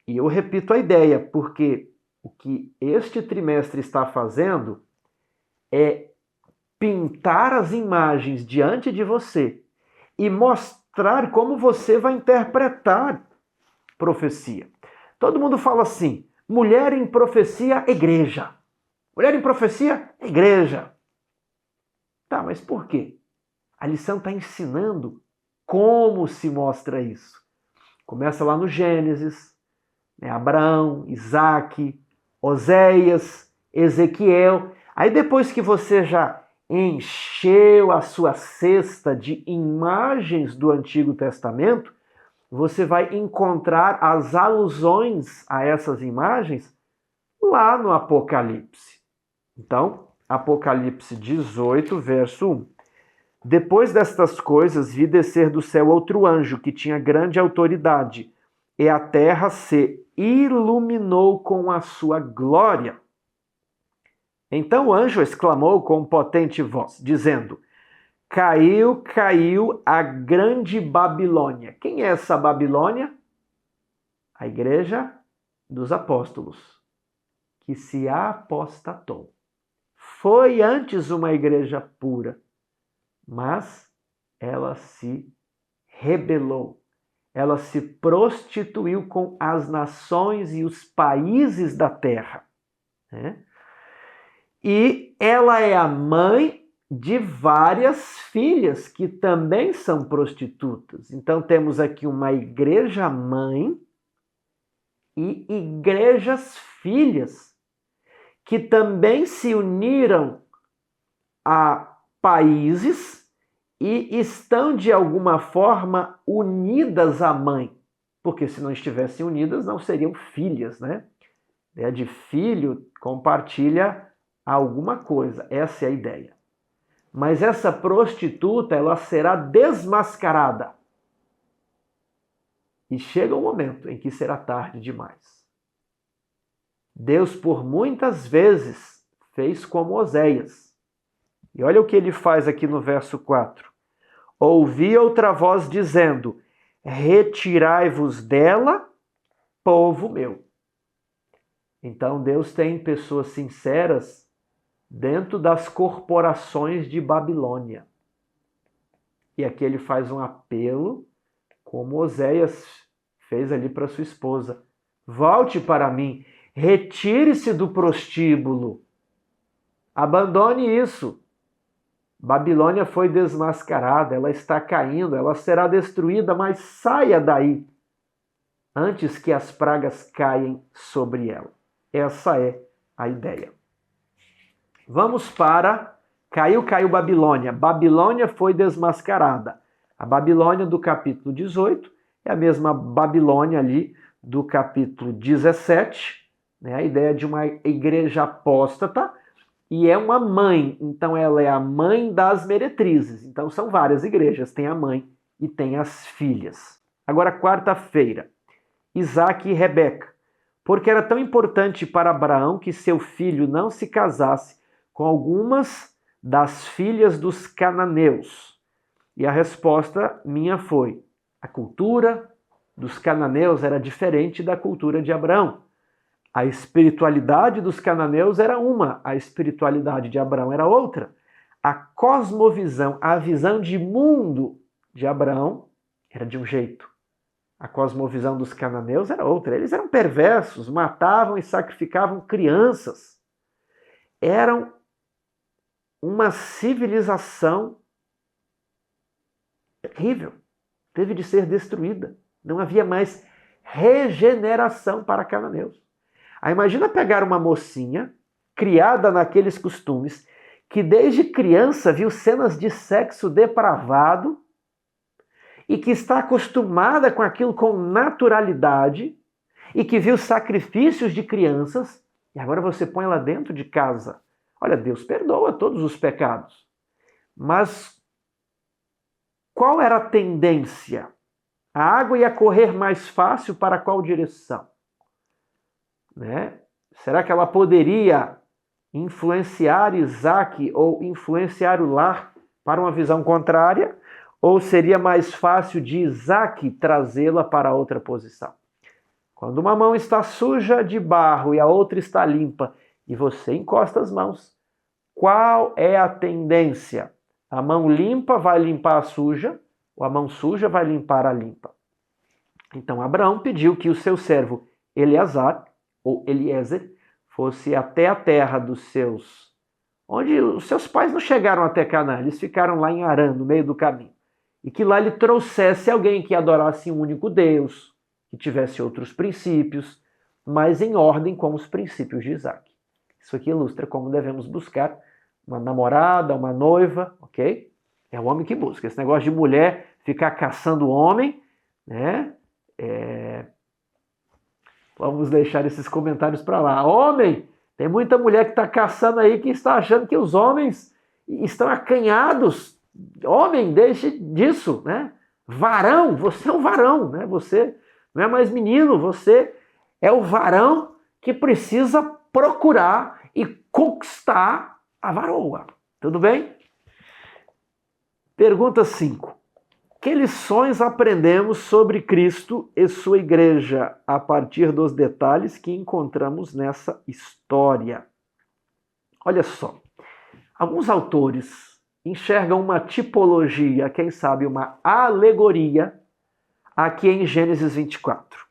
E eu repito a ideia, porque o que este trimestre está fazendo é pintar as imagens diante de você e mostrar como você vai interpretar profecia. Todo mundo fala assim: mulher em profecia, igreja. Mulher em profecia, igreja. Tá, mas por quê? A lição está ensinando como se mostra isso. Começa lá no Gênesis, né? Abraão, Isaac, Oséias, Ezequiel. Aí depois que você já encheu a sua cesta de imagens do Antigo Testamento, você vai encontrar as alusões a essas imagens lá no Apocalipse. Então, Apocalipse 18, verso 1. Depois destas coisas, vi descer do céu outro anjo que tinha grande autoridade, e a terra se iluminou com a sua glória. Então o anjo exclamou com potente voz, dizendo: caiu, caiu a grande Babilônia. Quem é essa Babilônia? A igreja dos apóstolos, que se apostatou. Foi antes uma igreja pura, mas ela se rebelou. Ela se prostituiu com as nações e os países da terra. Né? E ela é a mãe de várias filhas que também são prostitutas. Então temos aqui uma igreja mãe e igrejas filhas que também se uniram a países e estão de alguma forma unidas à mãe, porque se não estivessem unidas não seriam filhas, né? A ideia de filho compartilha alguma coisa, essa é a ideia. Mas essa prostituta, ela será desmascarada. E chega um momento em que será tarde demais. Deus, por muitas vezes, fez como Oséias. E olha o que ele faz aqui no verso 4. Ouvi outra voz dizendo, retirai-vos dela, povo meu. Então Deus tem pessoas sinceras dentro das corporações de Babilônia. E aqui ele faz um apelo, como Oséias fez ali para sua esposa. Volte para mim, retire-se do prostíbulo, abandone isso. Babilônia foi desmascarada, ela está caindo, ela será destruída, mas saia daí, antes que as pragas caem sobre ela. Essa é a ideia. Vamos para... Caiu Babilônia. Babilônia foi desmascarada. A Babilônia do capítulo 18 é a mesma Babilônia ali do capítulo 17, né? A ideia de uma igreja apóstata, e é uma mãe, então ela é a mãe das meretrizes. Então são várias igrejas, tem a mãe e tem as filhas. Agora, quarta-feira, Isaac e Rebeca. Porque era tão importante para Abraão que seu filho não se casasse com algumas das filhas dos cananeus. E a resposta minha foi, a cultura dos cananeus era diferente da cultura de Abraão. A espiritualidade dos cananeus era uma, a espiritualidade de Abraão era outra. A cosmovisão, a visão de mundo de Abraão era de um jeito. A cosmovisão dos cananeus era outra. Eles eram perversos, matavam e sacrificavam crianças. Eram uma civilização terrível. Teve de ser destruída. Não havia mais regeneração para cananeus. Aí imagina pegar uma mocinha, criada naqueles costumes, que desde criança viu cenas de sexo depravado e que está acostumada com aquilo com naturalidade e que viu sacrifícios de crianças, e agora você põe ela dentro de casa. Olha, Deus perdoa todos os pecados. Mas qual era a tendência? A água ia correr mais fácil para qual direção? Né? Será que ela poderia influenciar Isaac ou influenciar o lar para uma visão contrária? Ou seria mais fácil de Isaac trazê-la para outra posição? Quando uma mão está suja de barro e a outra está limpa, e você encosta as mãos, qual é a tendência? A mão limpa vai limpar a suja, ou a mão suja vai limpar a limpa? Então Abraão pediu que o seu servo Eleazar, ou Eliezer, fosse até a terra dos seus... onde os seus pais não chegaram até Canaã, eles ficaram lá em Harã, no meio do caminho. E que lá ele trouxesse alguém que adorasse um único Deus, que tivesse outros princípios, mas em ordem com os princípios de Isaac. Isso aqui ilustra como devemos buscar uma namorada, uma noiva, ok? É o homem que busca. Esse negócio de mulher ficar caçando homem, né? Vamos deixar esses comentários para lá. Homem, tem muita mulher que está caçando aí que está achando que os homens estão acanhados. Homem, deixe disso, né? Varão, você é um varão, né? Você não é mais menino, você é o varão que precisa procurar e conquistar a varoa. Tudo bem? Pergunta 5. Que lições aprendemos sobre Cristo e sua igreja a partir dos detalhes que encontramos nessa história? Olha só, alguns autores enxergam uma tipologia, quem sabe uma alegoria, aqui em Gênesis 24.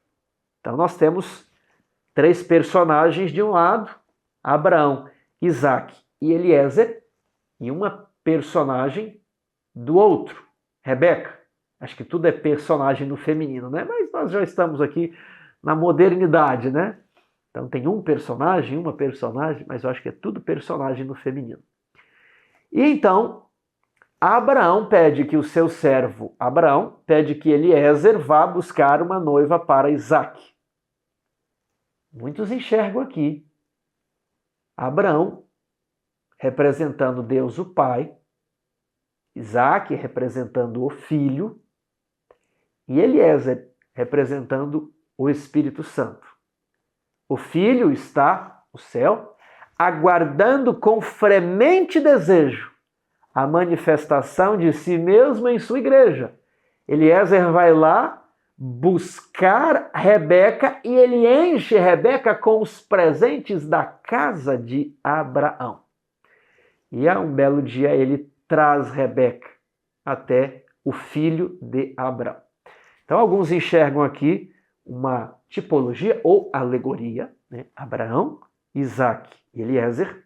Então nós temos 3 personagens de um lado, Abraão, Isaac e Eliezer, e uma personagem do outro, Rebeca. Acho que tudo é personagem no feminino, né? Mas nós já estamos aqui na modernidade, né? Então tem um personagem, uma personagem, mas eu acho que é tudo personagem no feminino. E então, Abraão pede que o seu servo Abraão pede que Eliezer vá buscar uma noiva para Isaque. Muitos enxergam aqui Abraão representando Deus o Pai, Isaque representando o Filho e Eliezer representando o Espírito Santo. O Filho está no céu, aguardando com fremente desejo a manifestação de si mesmo em sua igreja. Eliezer vai lá buscar Rebeca e ele enche Rebeca com os presentes da casa de Abraão. E a um belo dia ele traz Rebeca até o filho de Abraão. Então alguns enxergam aqui uma tipologia ou alegoria, né? Abraão, Isaque e Eliezer,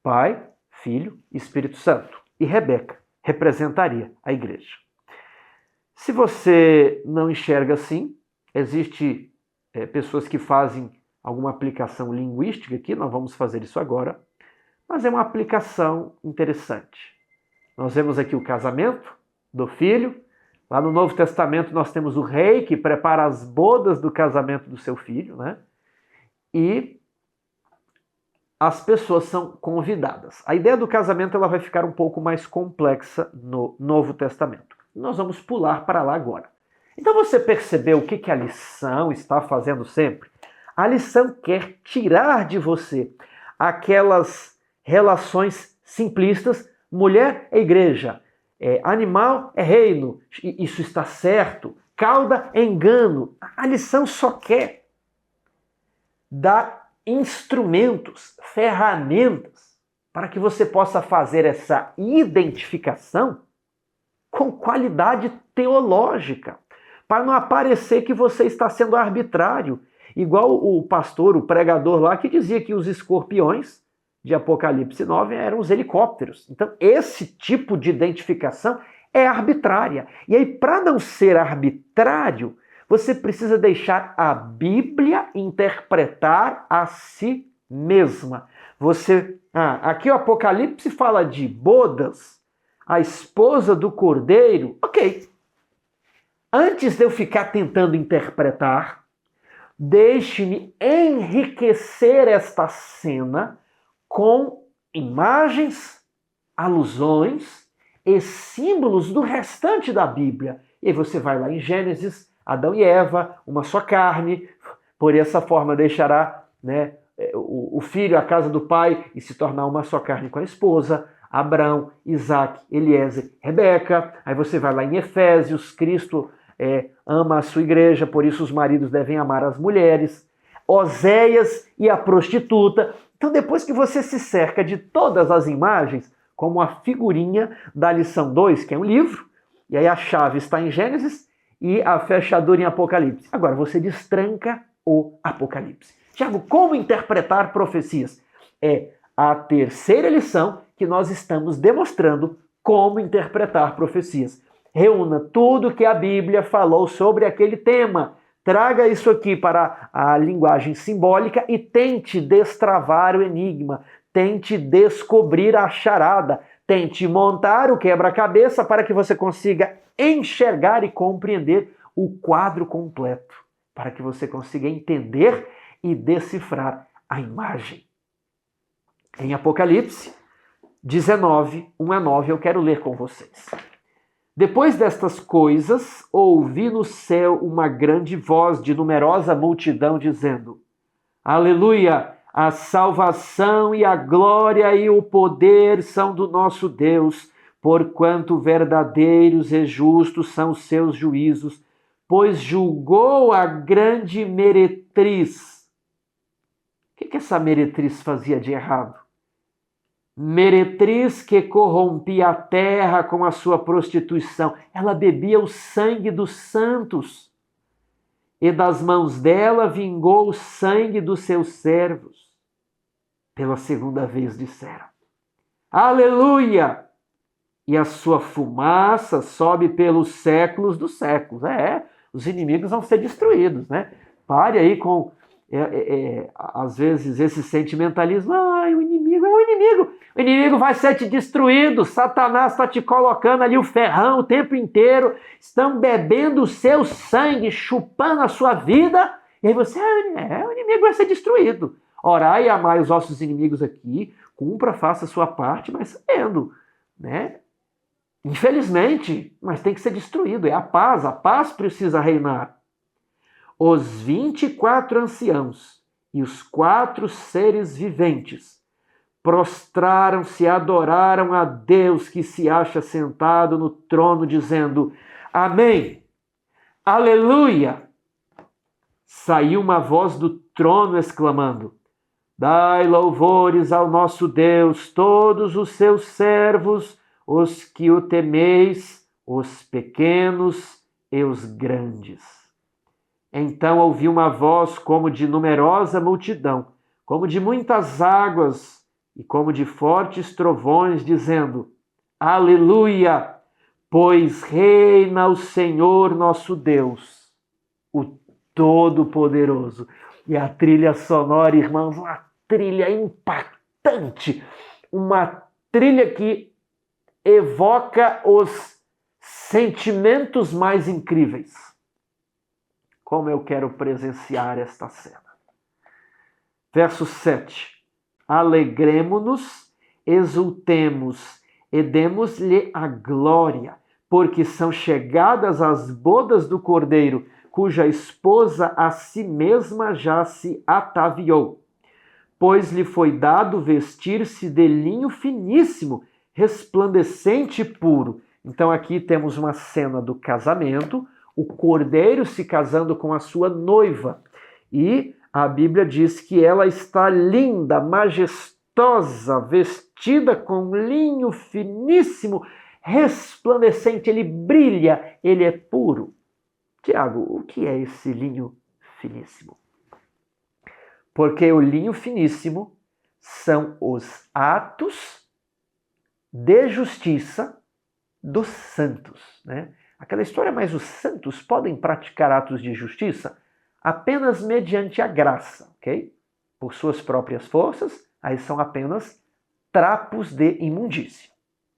Pai, Filho e Espírito Santo. E Rebeca representaria a igreja. Se você não enxerga assim, existe pessoas que fazem alguma aplicação linguística aqui, nós vamos fazer isso agora, mas é uma aplicação interessante. Nós vemos aqui o casamento do filho. Lá no Novo Testamento nós temos o rei que prepara as bodas do casamento do seu filho, né? E as pessoas são convidadas. A ideia do casamento ela vai ficar um pouco mais complexa no Novo Testamento. Nós vamos pular para lá agora. Então você percebeu o que a lição está fazendo sempre? A lição quer tirar de você aquelas relações simplistas, mulher é igreja, animal é reino, isso está certo, cauda é engano. A lição só quer dar instrumentos, ferramentas, para que você possa fazer essa identificação com qualidade teológica, para não aparecer que você está sendo arbitrário, igual o pastor, o pregador lá, que dizia que os escorpiões de Apocalipse 9 eram os helicópteros. Então, esse tipo de identificação é arbitrária. E aí, para não ser arbitrário, você precisa deixar a Bíblia interpretar a si mesma. Aqui o Apocalipse fala de bodas, a esposa do cordeiro. Ok. Antes de eu ficar tentando interpretar, deixe-me enriquecer esta cena com imagens, alusões e símbolos do restante da Bíblia. E aí você vai lá em Gênesis, Adão e Eva, uma só carne, por essa forma deixará, né, o filho a casa do pai e se tornar uma só carne com a esposa. Abraão, Isaque, Eliezer, Rebeca. Aí você vai lá em Efésios, Cristo ama a sua igreja, por isso os maridos devem amar as mulheres. Oséias e a prostituta. Então depois que você se cerca de todas as imagens, como a figurinha da lição 2, que é um livro, e aí a chave está em Gênesis e a fechadura em Apocalipse. Agora você destranca o Apocalipse. Tiago, como interpretar profecias? É a terceira lição que nós estamos demonstrando como interpretar profecias. Reúna tudo que a Bíblia falou sobre aquele tema. Traga isso aqui para a linguagem simbólica e tente destravar o enigma. Tente descobrir a charada. Tente montar o quebra-cabeça para que você consiga enxergar e compreender o quadro completo. Para que você consiga entender e decifrar a imagem. Em Apocalipse 19, 1 a 9, eu quero ler com vocês. Depois destas coisas, ouvi no céu uma grande voz de numerosa multidão dizendo: Aleluia! A salvação e a glória e o poder são do nosso Deus, porquanto verdadeiros e justos são os seus juízos, pois julgou a grande meretriz. O que essa meretriz fazia de errado? Meretriz que corrompia a terra com a sua prostituição. Ela bebia o sangue dos santos e das mãos dela vingou o sangue dos seus servos. Pela segunda vez disseram. Aleluia! E a sua fumaça sobe pelos séculos dos séculos. Os inimigos vão ser destruídos, né? Pare aí com, às vezes, esse sentimentalismo. O inimigo é o inimigo. O inimigo vai ser te destruído. Satanás está te colocando ali o ferrão o tempo inteiro. Estão bebendo o seu sangue, chupando a sua vida. E aí você, o inimigo vai ser destruído. Orai e amai os vossos inimigos aqui. Cumpra, faça a sua parte, mas sabendo, né? Infelizmente, mas tem que ser destruído. É a paz precisa reinar. Os 24 anciãos e os 4 seres viventes prostraram-se e adoraram a Deus que se acha sentado no trono, dizendo: Amém, Aleluia! Saiu uma voz do trono exclamando: Dai louvores ao nosso Deus, todos os seus servos, os que o temeis, os pequenos e os grandes. Então ouvi uma voz como de numerosa multidão, como de muitas águas e como de fortes trovões, dizendo: Aleluia! Pois reina o Senhor nosso Deus, o Todo-Poderoso. E a trilha sonora, irmãos, uma trilha impactante, uma trilha que evoca os sentimentos mais incríveis. Como eu quero presenciar esta cena. Verso 7. Alegremo-nos, exultemos e demos-lhe a glória, porque são chegadas as bodas do Cordeiro, cuja esposa a si mesma já se ataviou. Pois lhe foi dado vestir-se de linho finíssimo, resplandecente e puro. Então aqui temos uma cena do casamento, o cordeiro se casando com a sua noiva. E a Bíblia diz que ela está linda, majestosa, vestida com linho finíssimo, resplandecente, ele brilha, ele é puro. Tiago, o que é esse linho finíssimo? Porque o linho finíssimo são os atos de justiça dos santos, né? Aquela história, mas os santos podem praticar atos de justiça apenas mediante a graça, ok? Por suas próprias forças, aí são apenas trapos de imundícia.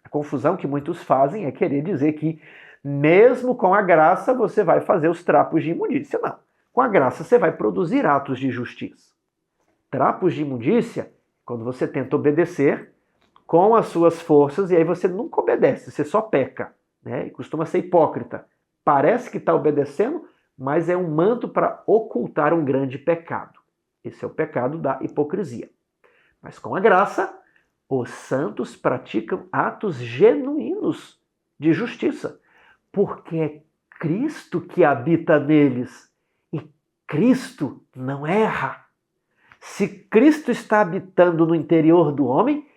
A confusão que muitos fazem é querer dizer que mesmo com a graça você vai fazer os trapos de imundícia. Não. Com a graça você vai produzir atos de justiça. Trapos de imundícia, quando você tenta obedecer com as suas forças, e aí você nunca obedece, você só peca, né? E costuma ser hipócrita. Parece que está obedecendo, mas é um manto para ocultar um grande pecado. Esse é o pecado da hipocrisia. Mas com a graça, os santos praticam atos genuínos de justiça, porque é Cristo que habita neles e Cristo não erra. Se Cristo está habitando no interior do homem,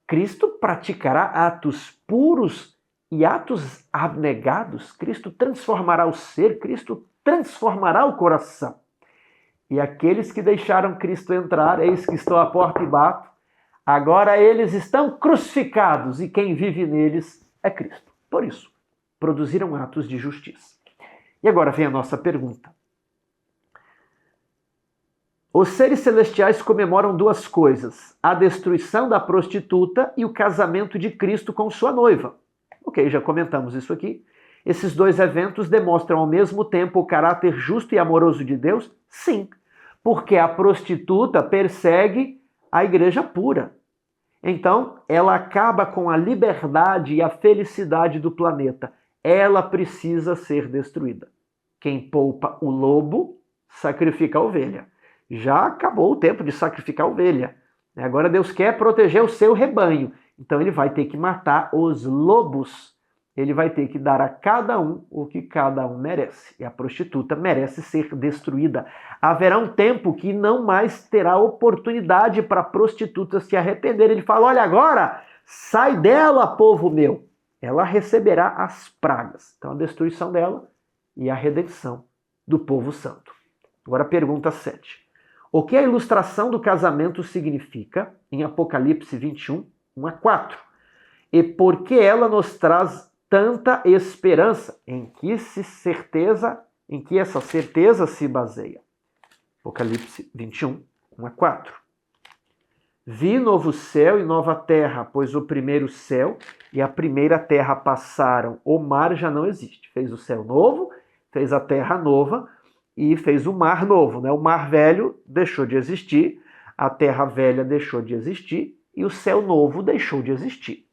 Cristo praticará atos puros e atos abnegados. Cristo transformará o ser, Cristo transformará o coração. E aqueles que deixaram Cristo entrar, eis que estou à porta e bato, agora eles estão crucificados e quem vive neles é Cristo. Por isso, produziram atos de justiça. E agora vem a nossa pergunta. Os seres celestiais comemoram duas coisas: a destruição da prostituta e o casamento de Cristo com sua noiva. Ok, já comentamos isso aqui. Esses dois eventos demonstram ao mesmo tempo o caráter justo e amoroso de Deus? Sim, porque a prostituta persegue a igreja pura. Então, ela acaba com a liberdade e a felicidade do planeta. Ela precisa ser destruída. Quem poupa o lobo, sacrifica a ovelha. Já acabou o tempo de sacrificar a ovelha. Agora Deus quer proteger o seu rebanho. Então ele vai ter que matar os lobos. Ele vai ter que dar a cada um o que cada um merece. E a prostituta merece ser destruída. Haverá um tempo que não mais terá oportunidade para a prostituta se arrepender. Ele fala: olha, agora sai dela, povo meu. Ela receberá as pragas. Então a destruição dela e a redenção do povo santo. Agora pergunta 7. O que a ilustração do casamento significa em Apocalipse 21, 1 a 4? e porque ela nos traz tanta esperança, em que essa certeza se baseia. Apocalipse 21, 1 a 4. Vi novo céu e nova terra, pois o primeiro céu e a primeira terra passaram. O mar já não existe. Fez o céu novo, fez a terra nova e fez o mar novo, né? O mar velho deixou de existir, a terra velha deixou de existir e o céu novo deixou de existir.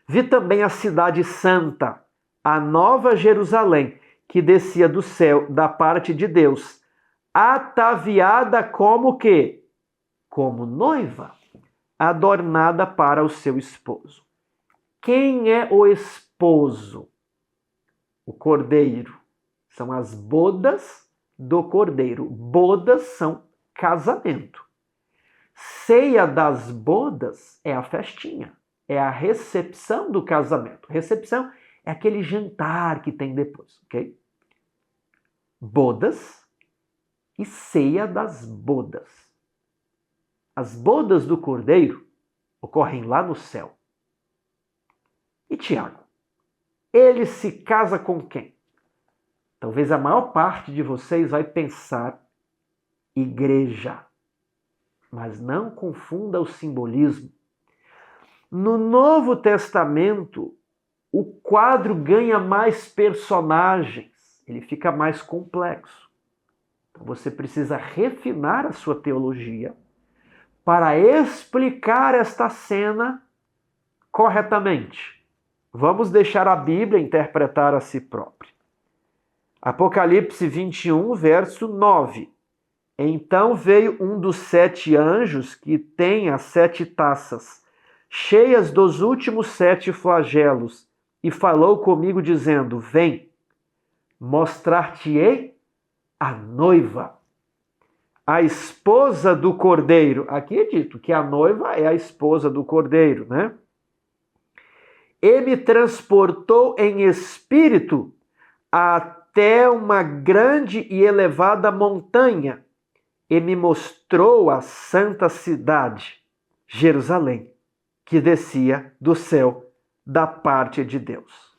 Vi também a cidade santa, a nova Jerusalém, que descia do céu da parte de Deus, ataviada como que? Como noiva, adornada para o seu esposo. Quem é o esposo? O cordeiro. São as bodas do cordeiro. Bodas são casamento. Ceia das bodas é a festinha, é a recepção do casamento. Recepção é aquele jantar que tem depois, ok? Bodas e ceia das bodas. As bodas do cordeiro ocorrem lá no céu. E Tiago? Ele se casa com quem? Talvez a maior parte de vocês vai pensar igreja. Mas não confunda o simbolismo. No Novo Testamento, o quadro ganha mais personagens. Ele fica mais complexo. Então você precisa refinar a sua teologia para explicar esta cena corretamente. Vamos deixar a Bíblia interpretar a si própria. Apocalipse 21, verso 9. Então veio um dos 7 anjos que tem as 7 taças, cheias dos últimos 7 flagelos, e falou comigo dizendo: Vem, mostrar-te-ei a noiva, a esposa do cordeiro. Aqui é dito que a noiva é a esposa do cordeiro, né? E me transportou em espírito até uma grande e elevada montanha e me mostrou a santa cidade, Jerusalém, que descia do céu da parte de Deus.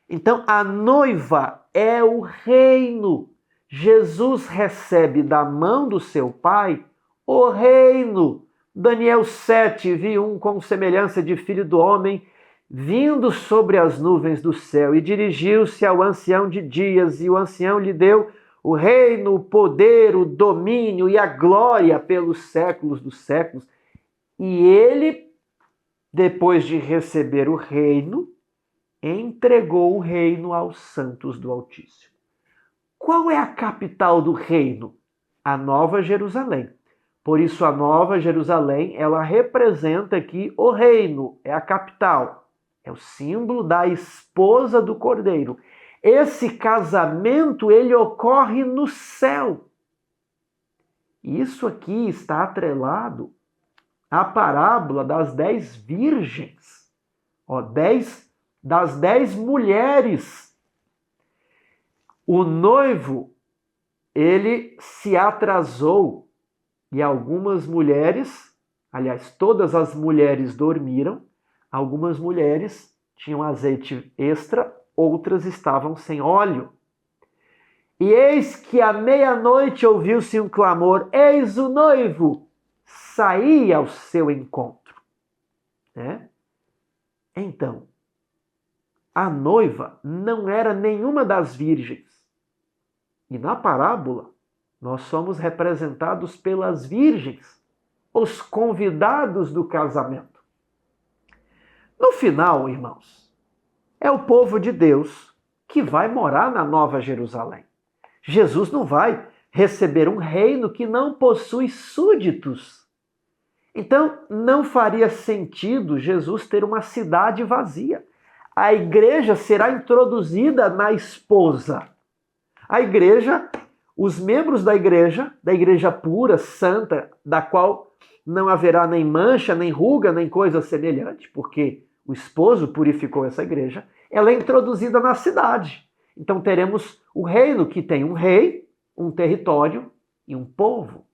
Então, a noiva é o reino. Jesus recebe da mão do seu Pai o reino. Daniel 7, vi um com semelhança de filho do homem, vindo sobre as nuvens do céu, e dirigiu-se ao ancião de dias, e o ancião lhe deu o reino, o poder, o domínio e a glória pelos séculos dos séculos. E ele, depois de receber o reino, entregou o reino aos santos do Altíssimo. Qual é a capital do reino? A Nova Jerusalém. Por isso, a Nova Jerusalém, ela representa aqui o reino, é a capital. É o símbolo da esposa do Cordeiro. Esse casamento, ele ocorre no céu. Isso aqui está atrelado à parábola das 10 virgens. Das 10 mulheres. O noivo, ele se atrasou e algumas mulheres, aliás, todas as mulheres dormiram, algumas mulheres tinham azeite extra, outras estavam sem óleo. E eis que à meia-noite ouviu-se um clamor: eis o noivo, saí ao seu encontro. Né? Então, a noiva não era nenhuma das virgens. E na parábola, nós somos representados pelas virgens, os convidados do casamento. No final, irmãos, é o povo de Deus que vai morar na Nova Jerusalém. Jesus não vai receber um reino que não possui súditos. Então, não faria sentido Jesus ter uma cidade vazia. A igreja será introduzida na esposa. A igreja, os membros da igreja pura, santa, da qual não haverá nem mancha, nem ruga, nem coisa semelhante, porque o esposo purificou essa igreja, ela é introduzida na cidade. Então teremos o reino que tem um rei, um território e um povo.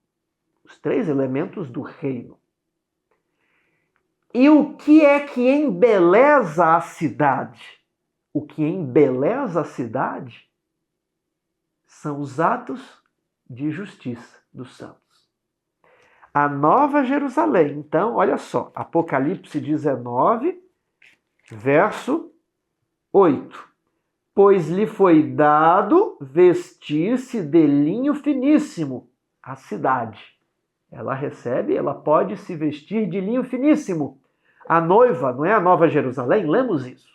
Os 3 elementos do reino. E o que é que embeleza a cidade? O que embeleza a cidade são os atos de justiça dos santos. A Nova Jerusalém, então, olha só, Apocalipse 19, verso 8. Pois lhe foi dado vestir-se de linho finíssimo, a cidade. Ela recebe, ela pode se vestir de linho finíssimo. A noiva, não é a Nova Jerusalém? Lemos isso.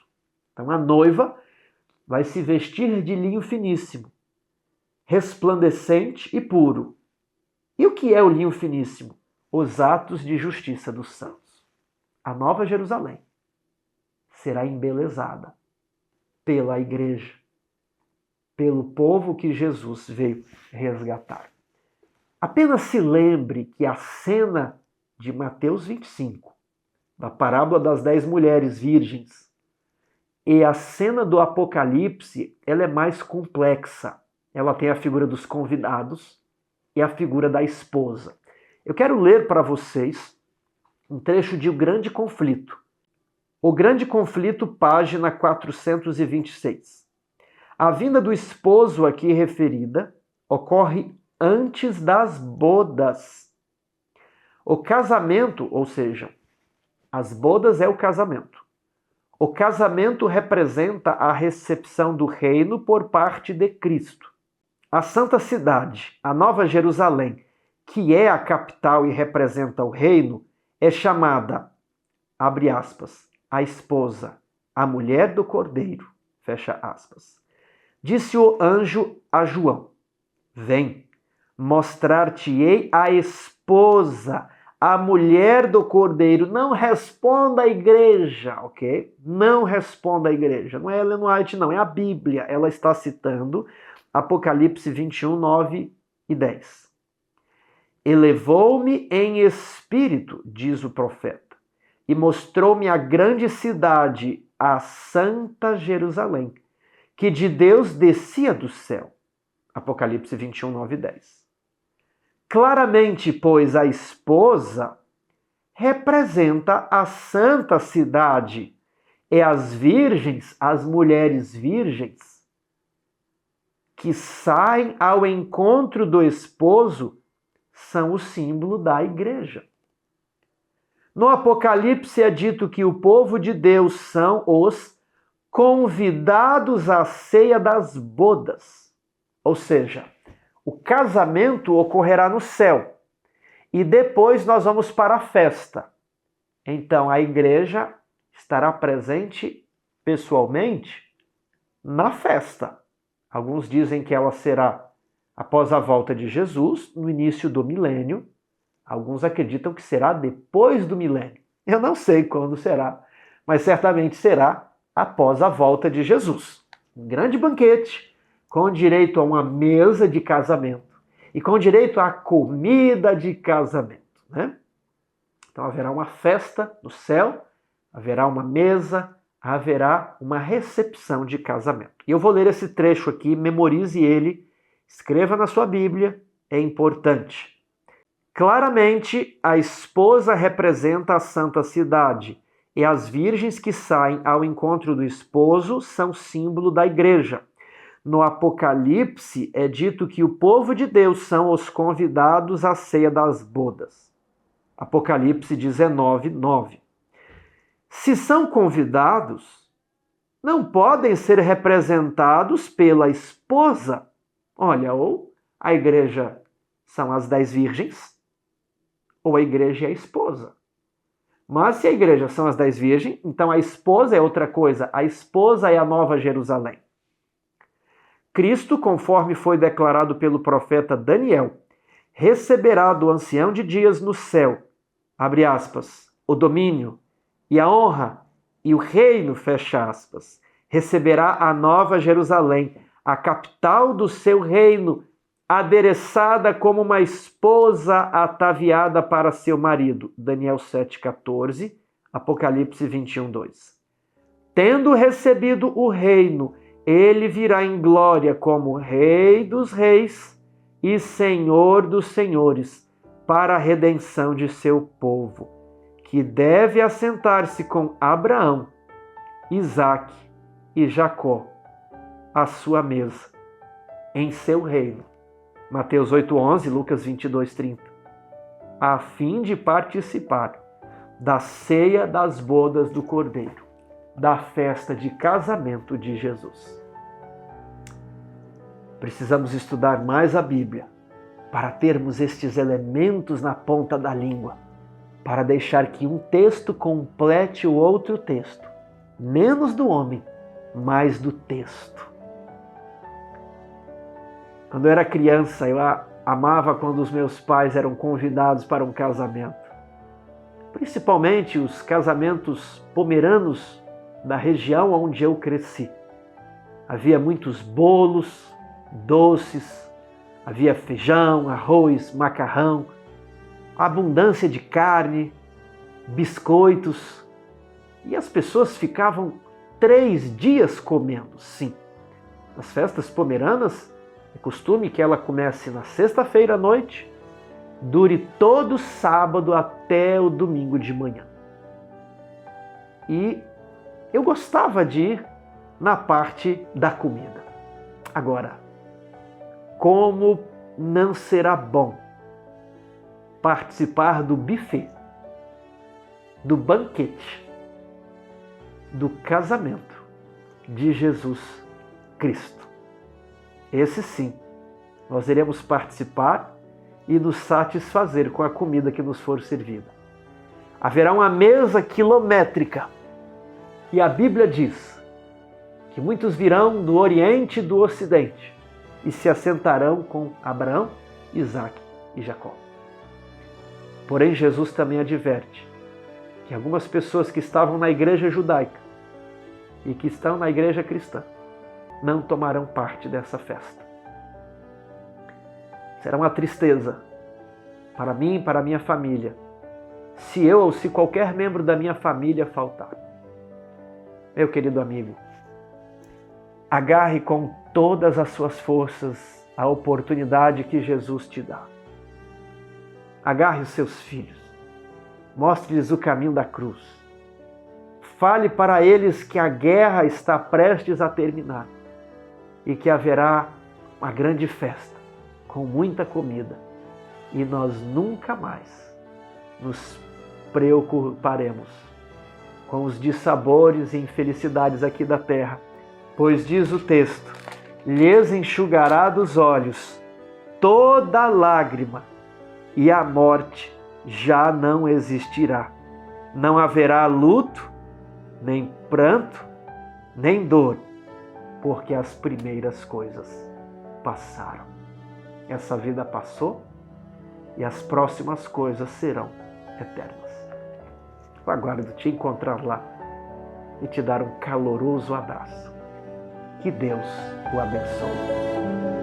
Então a noiva vai se vestir de linho finíssimo, resplandecente e puro. E o que é o linho finíssimo? Os atos de justiça dos santos. A Nova Jerusalém será embelezada pela igreja, pelo povo que Jesus veio resgatar. Apenas se lembre que a cena de Mateus 25, da parábola das 10 mulheres virgens, e a cena do Apocalipse, ela é mais complexa. Ela tem a figura dos convidados e a figura da esposa. Eu quero ler para vocês um trecho de O Grande Conflito. O Grande Conflito, página 426. A vinda do esposo aqui referida ocorre antes das bodas. O casamento, ou seja, as bodas é o casamento. O casamento representa a recepção do reino por parte de Cristo. A Santa Cidade, a Nova Jerusalém, que é a capital e representa o reino, é chamada, abre aspas, a esposa, a mulher do Cordeiro, fecha aspas. Disse o anjo a João: vem, mostrar-te-ei a esposa, a mulher do Cordeiro. Não responda a igreja, ok? Não responda a igreja. Não é Ellen White, não, é a Bíblia. Ela está citando Apocalipse 21, 9 e 10. Elevou-me em espírito, diz o profeta, e mostrou-me a grande cidade, a Santa Jerusalém, que de Deus descia do céu. Apocalipse 21, 9 e 10. Claramente, pois, a esposa representa a santa cidade e as virgens, as mulheres virgens, que saem ao encontro do esposo, são o símbolo da igreja. No Apocalipse é dito que o povo de Deus são os convidados à ceia das bodas. Ou seja, o casamento ocorrerá no céu e depois nós vamos para a festa. Então a igreja estará presente pessoalmente na festa. Alguns dizem que ela será após a volta de Jesus, no início do milênio. Alguns acreditam que será depois do milênio. Eu não sei quando será, mas certamente será após a volta de Jesus. Um grande banquete, com direito a uma mesa de casamento e com direito à comida de casamento, né? Então haverá uma festa no céu, haverá uma mesa, haverá uma recepção de casamento. E eu vou ler esse trecho aqui, memorize ele, escreva na sua Bíblia, é importante. Claramente, a esposa representa a santa cidade e as virgens que saem ao encontro do esposo são símbolo da igreja. No Apocalipse é dito que o povo de Deus são os convidados à ceia das bodas. Apocalipse 19, 9. Se são convidados, não podem ser representados pela esposa. Olha, ou a igreja são as 10 virgens, ou a igreja é a esposa. Mas se a igreja são as 10 virgens, então a esposa é outra coisa. A esposa é a Nova Jerusalém. Cristo, conforme foi declarado pelo profeta Daniel, receberá do ancião de dias no céu, abre aspas, o domínio e a honra e o reino, fecha aspas. Receberá a Nova Jerusalém, a capital do seu reino, adereçada como uma esposa ataviada para seu marido. Daniel 7,14, Apocalipse 21, 2. Tendo recebido o reino, ele virá em glória como Rei dos reis e Senhor dos senhores, para a redenção de seu povo, que deve assentar-se com Abraão, Isaque e Jacó à sua mesa, em seu reino. Mateus 8:11, Lucas 22:30. A fim de participar da ceia das bodas do Cordeiro, da festa de casamento de Jesus. Precisamos estudar mais a Bíblia para termos estes elementos na ponta da língua, para deixar que um texto complete o outro texto, menos do homem, mais do texto. Quando eu era criança, eu amava quando os meus pais eram convidados para um casamento. Principalmente os casamentos pomeranos da região onde eu cresci. Havia muitos bolos, doces, havia feijão, arroz, macarrão, abundância de carne, biscoitos. E as pessoas ficavam 3 dias comendo, sim. Nas festas pomeranas, é costume que ela comece na sexta-feira à noite, dure todo sábado até o domingo de manhã. E eu gostava de ir na parte da comida. Agora, como não será bom participar do buffet, do banquete, do casamento de Jesus Cristo? Esse sim, nós iremos participar e nos satisfazer com a comida que nos for servida. Haverá uma mesa quilométrica e a Bíblia diz que muitos virão do Oriente e do Ocidente e se assentarão com Abraão, Isaque e Jacó. Porém, Jesus também adverte que algumas pessoas que estavam na igreja judaica e que estão na igreja cristã não tomarão parte dessa festa. Será uma tristeza para mim e para a minha família, se eu ou se qualquer membro da minha família faltar. Meu querido amigo, agarre com todas as suas forças a oportunidade que Jesus te dá. Agarre os seus filhos, mostre-lhes o caminho da cruz. Fale para eles que a guerra está prestes a terminar e que haverá uma grande festa com muita comida e nós nunca mais nos preocuparemos com os dissabores e infelicidades aqui da terra, pois diz o texto, lhes enxugará dos olhos toda lágrima e a morte já não existirá. Não haverá luto, nem pranto, nem dor, porque as primeiras coisas passaram. Essa vida passou e as próximas coisas serão eternas. Eu aguardo te encontrar lá e te dar um caloroso abraço. Que Deus o abençoe.